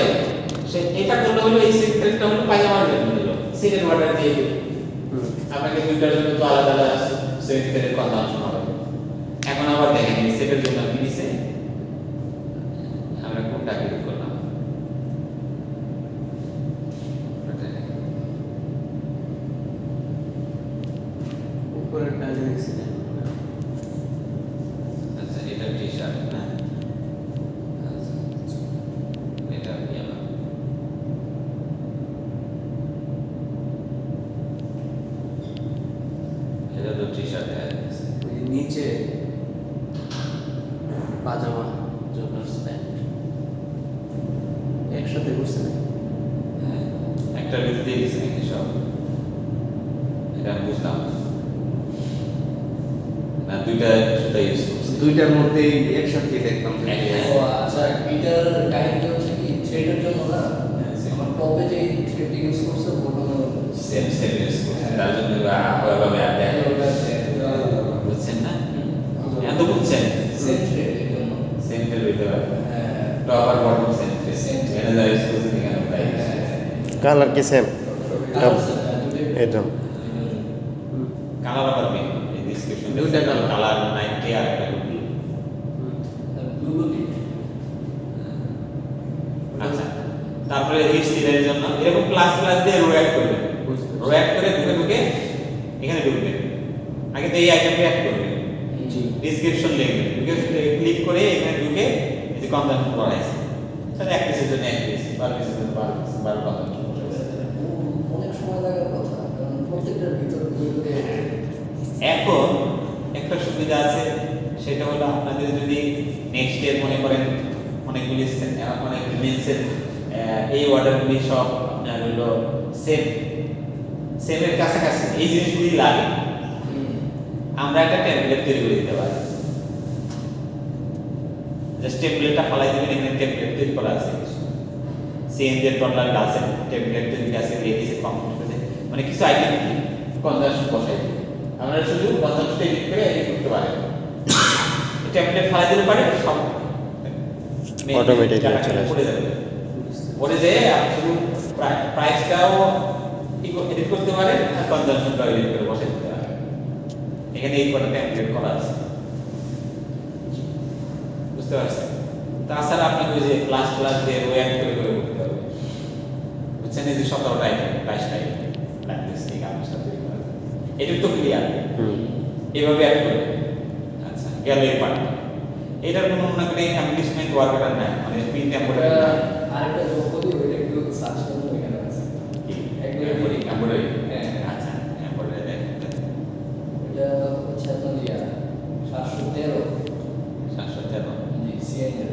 সে এটা করলে হলো এই সেক্টরটা হলো পায়জামার জন্য দিল, সিলেক্ট অর্ডার দিয়ে দিল। আপনাকে দুইটার জন্য তো আলাদা আলাদা সেক্টরের কনজাম্পশন হবে। এখন আবার দেখেন এই সেটের জন্য কি দিছে, আমরা কোনটা ক্লিক করলাম, উপরের ডালে দেখছিলেন। আচ্ছা এটা টি শার্ট না, আচ্ছা এটা ইয়ালো, এটা তো টি শার্ট দেখা যাচ্ছে। ওই যে নিচে পাজামা, জগার্স প্যান্ট একসাথে করছে না? হ্যাঁ, একটা ভিতরে দিয়ে দিছে নাকি সব, এটা আমি বুঝলাম না, দুইটা সুতা ইউজ করছে। দুইটার মধ্যে একসাথে দেখলাম। ও আচ্ছা, এটার কাহিনীটা হচ্ছে কি থ্রেডের জন্য না, আমার টপে যে থ্রেড ইউজ করছে বটমে সেম সেম ইউজ করছে, তার জন্য ওইভাবে আর দেখে, বুঝছেন না? এত বুঝছেন? সেম থ্রেড এর জন্য। সেম এর ভিতরে হ্যাঁ, টপ আর বটম সেম Same. এখানে যা ইউজ করছে এখানে তাই। কালার কি সেম? এটা কালার আবার মেন এই ডেসক্রিপশন দুইটা colour। কালার 90 আর একটা লুকি। আচ্ছা, তারপরে এই সিলের জন্য এরকম প্লাস প্লাস দিয়ে রো অ্যাড করবেন। বুঝতে রো অ্যাড করে ঢুকে এখানে ঢুকবেন। আগে তো এই আইটেমটা অ্যাড করবেন, জি ডিসক্রিপশন লিখবেন, ক্লিক করে এখানে ঢুকে এই যে কনজাম্পশন করা আছে, তাহলে এক পিসের জন্য এক পিস, 12 পিসের জন্য 12 পিস, 12 কনজাম্পশন করা আছে। অনেক সময় লাগার কথা, কারণ প্রত্যেকটার ভিতর ঘুরে এখন একটা সুবিধা আছে, সেটা হলো আপনাদের যদি নেক্সট ইয়ার মনে করেন অনেকগুলি অনেক মেন্সের এই অর্ডারগুলি সব আপনার হলো সেমের কাছাকাছি এই জিনিসগুলি লাগে, আমরা একটা টেমপ্লেট তৈরি করে দিতে পারি। জাস্ট টেমপ্লেটটা ফালাই দিবেন, এখানে টেমপ্লেট তৈরি করা আছে, সিএনজি ডলার আছে, টেমপ্লেট তৈরি আছে, রেডিসে কমপ্লিট করে, মানে কিছু আইটেম কি কনজাম্পশন বসাই দিই, আমরা শুধু কনজাম্পশন এডিট করে এডিট করতে পারি। টেমপ্লেট ফালাই দিলে পারে সব Automatically চলে আসে। পড়ে যাবে, পড়ে যেয়ে আপনি শুধু প্রাইসটাও এডিট করতে পারেন আর কনজাম্পশনটাও এডিট করে বসাই দিতে পারেন। এখানে এই কটা টেমপ্লেট করা আছে, বুঝতে পারছেন? তাছাড়া আপনাকে ওই যে ক্লাস দিয়ে রো অ্যাড করে করতে হবে, বুঝছেন? এই যে 17টা আইটেম 22টা আইটেম লাগতেছে এই কাজটা তৈরি করা, এটা তো ক্লিয়ার, এইভাবে অ্যাড করবে। আচ্ছা, গেল এই পার্ট। এটার কোনো মনে করেন অ্যাপ্লিকেশন ওয়ার্কার নাই, মানে প্রিন্ট এমব্রয়ডারি না, আরেকটা যোগ করি, ওইটা একটু সার্চ করবো, এখানে আছে এমব্রয়ডারি। আচ্ছা, এমব্রয়ডারি এটা হচ্ছে আপনার 713 713 জি সিএনএর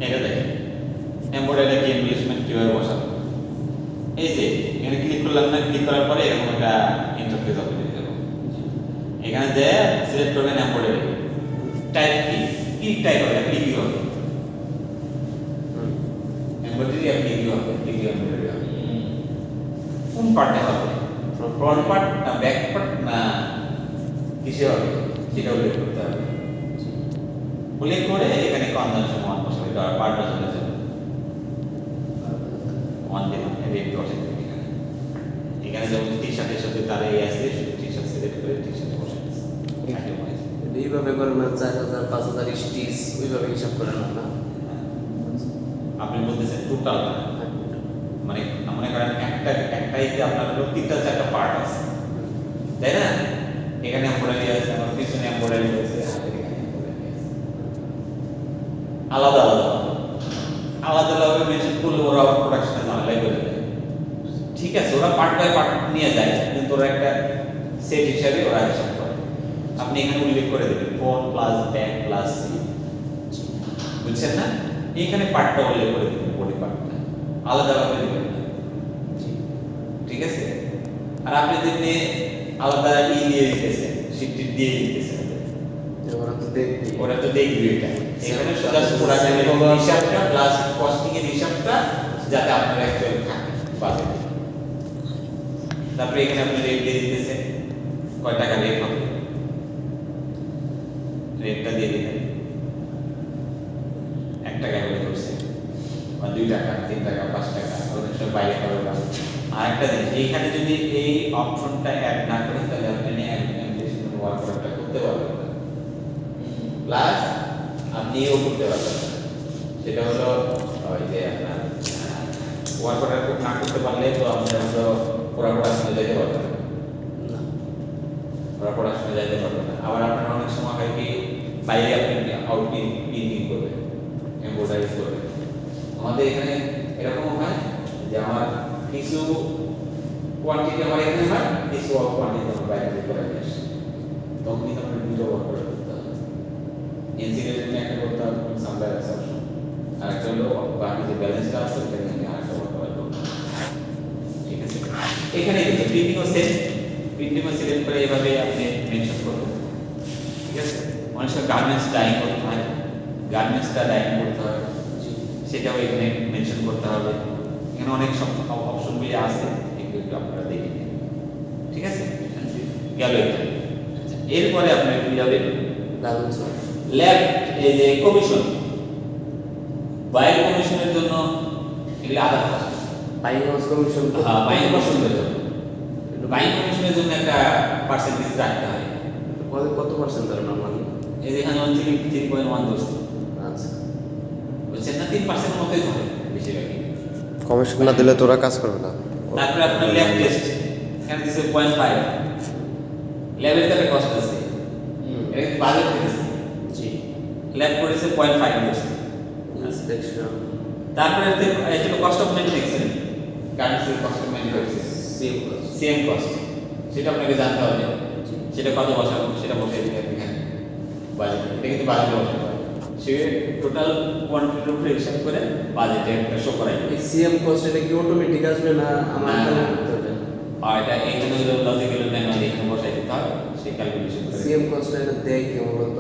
এটা দেখেন এমব্রয়ডারি কি ইংলিশমেন্ট কিভাবে বসাবো। এই যে এখানে ক্লিক করলাম না, ক্লিক করার পরে এরকম একটা ইন্টারফেস ওপেন হয়ে যাবে। এখানে যে সিলেক্ট করবেন এমব্রয়ডারি টাইপ কি টাইপ হবে, আপনি কি হবে এমব্রয়ডারি, আপনি কি হবে কি এমব্রয়ডারি হবে, কোন পার্টে হবে, ফ্রন্ট পার্ট না ব্যাক পার্ট না কিসে হবে সেটা উল্লেখ করতে হবে। উল্লেখ করে এখানে কনজাম্পশন 1 বসাবে, পার্টটা চলে যাবে 1 দিলাম, রেড বসে দেবেন এখানে। এখানে যেমন টি-শার্টের সাথে তার এই আছে, টি-শার্ট সিলেক্ট করে টি-শার্টে বসে দিচ্ছি। এইভাবে করেন না, 4000 5000 স্টিচ ওইভাবে হিসাব করেন না। আপনি বলতেছেন টোটাল, মানে মনে করেন একটাইতে আপনার হলো 3-4টা পার্ট আছে, তাই না? এখানে এমব্রয়ডারি আছে, আমার পিছনে এমব্রয়ডারি আছে, হাতের এখানে এমব্রয়ডারি আছে, আলাদা আলাদা মেনশন করলে ওরা প্রোডাকশনে ঝামেলাই করে দেয়। ঠিক আছে, ওরা পার্ট বাই পার্ট নিয়ে যায়, কিন্তু ওরা একটা সেট হিসাবে ওরা হিসাব করে। আপনি এখানে উল্লেখ করে দেবেন front plus back plus C, বুঝছেন না? এইখানে পার্টটা উল্লেখ করে দেবেন, বডি পার্টটা আলাদাভাবে দেবেন না, ঠিক আছে? আর আপনি যদি আলাদা দিয়ে দিতেছেন, শিফট দিয়ে দিতেছেন, ওরা তো দেখবে এটা। এখানে সোজা প্রোডাক্টের হিসাবটা প্লাস কস্টিং এর হিসাবটা যাতে আপনার অ্যাকচুয়াল থাকে বাজেট। তারপরে এখানে আপনি রেট দিয়ে দিতেছেন, কয় টাকা রেট হবে, রেটটা দিয়ে দিবেন। 1 টাকা করে ধরছে, বা 2 টাকা 3 টাকা 5 টাকা, অনেক সময় বাইরে পাবে না। আর একটা জিনিস, এইখানে যদি এই অপশনটা অ্যাড না করেন তাহলে আপনি অ্যাপ্লিকেশন ওয়ার্কটা করতে পারবেন না, প্লাস আপনিও করতে পারবেন না। সেটা হলো ওই যে আপনার ওয়ার্কটা না করতে পারলে তো আপনার হলো পুরো প্রোডাকশনে যেতে পারবেন না, পুরো প্রোডাকশনে যেতে পারবেন না। আবার আপনার অনেক সময় হয় কি বাইরে আপনি আউটপিন প্রিন্টিং করবেন, এমব্রয়ডারি করবেন। আমাদের এখানে এরকম হয় যে আমার কিছু কোয়ান্টিটি আমার এখানে হয়, কিছু কোয়ান্টিটি আমার বাইরে থেকে করে নিয়ে আসে, তখন কিন্তু আপনার দুটো ওয়ার্ক করতে হবে। এনসিএল এর জন্য একটা করতে হবে সাপ্লাই অ্যাবসরপশন, আর একটা হলো বাকি যে ব্যালেন্সটা আছে ওটা নিয়ে আরেকটা ওয়ার্ক করতে হবে, ঠিক আছে? এখানে কিন্তু প্রিন্টিং ও সিলেক্ট করে এইভাবে আপনি মেনশন করবেন, ঠিক আছে? অনেক সময় গার্মেন্টস ডাইং করতে হয়, গার্মেন্টসটা ডাইং করতে হয়, সেটাও এখানে মেনশন করতে হবে। এখানে অনেক সব অপশনগুলি আছে, এগুলো একটু আপনারা দেখে নিন, ঠিক আছে? গেল এটা। এরপরে আপনার কি যাবেন ল্যাব, এই যে কমিশন, বাইরের কমিশনের জন্য এগুলি আলাদা খরচ। বাইং হাউস কমিশন হ্যাঁ, বাইং কমিশনের জন্য। বাইং কমিশনের জন্য একটা পার্সেন্টেজ রাখতে হয়। কত পার্সেন্ট ধরে নরমালি? এই যে এখানে 3.1 ধরছে, আচ্ছা বুঝছেন না? 3% মতোই ধরে বেশিরভাগই। কমিশন না দিলে তোরা কাজ করবে না। তারপরে আপনার ল্যাব টেস্ট এখানে দিচ্ছে 0.5, ল্যাবের তো একটা কষ্ট আছে, এটা কিন্তু বাজেট দিয়েছে, জি ল্যাব করেছে 0.5 দিয়েছে। ইন্সপেকশন তারপরে এটা কস্ট অফ ম্যানুফ্যাকচারিং, গার্মেন্টসের cost of manufacturing same cost, সেটা আপনাকে জানতে হবে, সেটা কত বসাবো সেটা বসিয়ে দিতে হবে এখানে বাজেট। এটা কিন্তু বাজেট বসাতে হবে, সে টোটাল কোয়ান্টিটির উপরে হিসাব করে বাজেটে একটা শো করাই। এই সিএম কস্ট এটা কি অটোমেটিক আসবে না আমার না, এখানে না। করতে হবে? আর এটা এখানে হলো লজিক্যাল ম্যানুয়ালি এখানে বসাই দিতে হবে, সেই ক্যালকুলেশন করে সিএম কস্ট এটা দেয় কি মূলত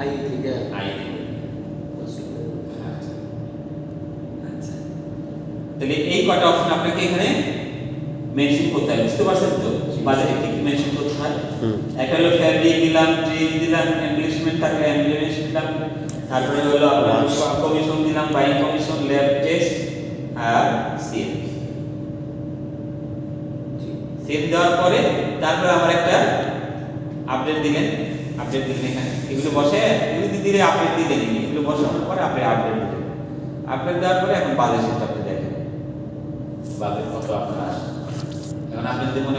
আই থেকে আই দিবে। আচ্ছা, তাহলে এই কটা অপশন আপনাকে এখানে মেনশন করতে হবে, বুঝতে পারছেন তো বাজেটে কি কি মেনশন করতে হয়? হুম। একটা হলো ফ্যাব্রিক দিলাম, ট্রেন দিলাম, এমপ্লিশমেন্ট থাকলে এমপ্লিমেন্ট দিলাম, তারপরে হলো আপনার কমিশন দিলাম, বাইং কমিশন, ল্যাব টেস্ট আর সিএম। সিএম দেওয়ার পরে তারপরে আমার একটা আপডেট দিলেন, এখানে এগুলো বসে এগুলো দিলে আপডেট দিলেন, এগুলো বসানোর পরে আপনি আপডেট দিলেন, আপডেট দেওয়ার পরে এখন বাজেট আপনি দেখেন বাজেট কত আপনার আসে। এখন আপনি যদি মনে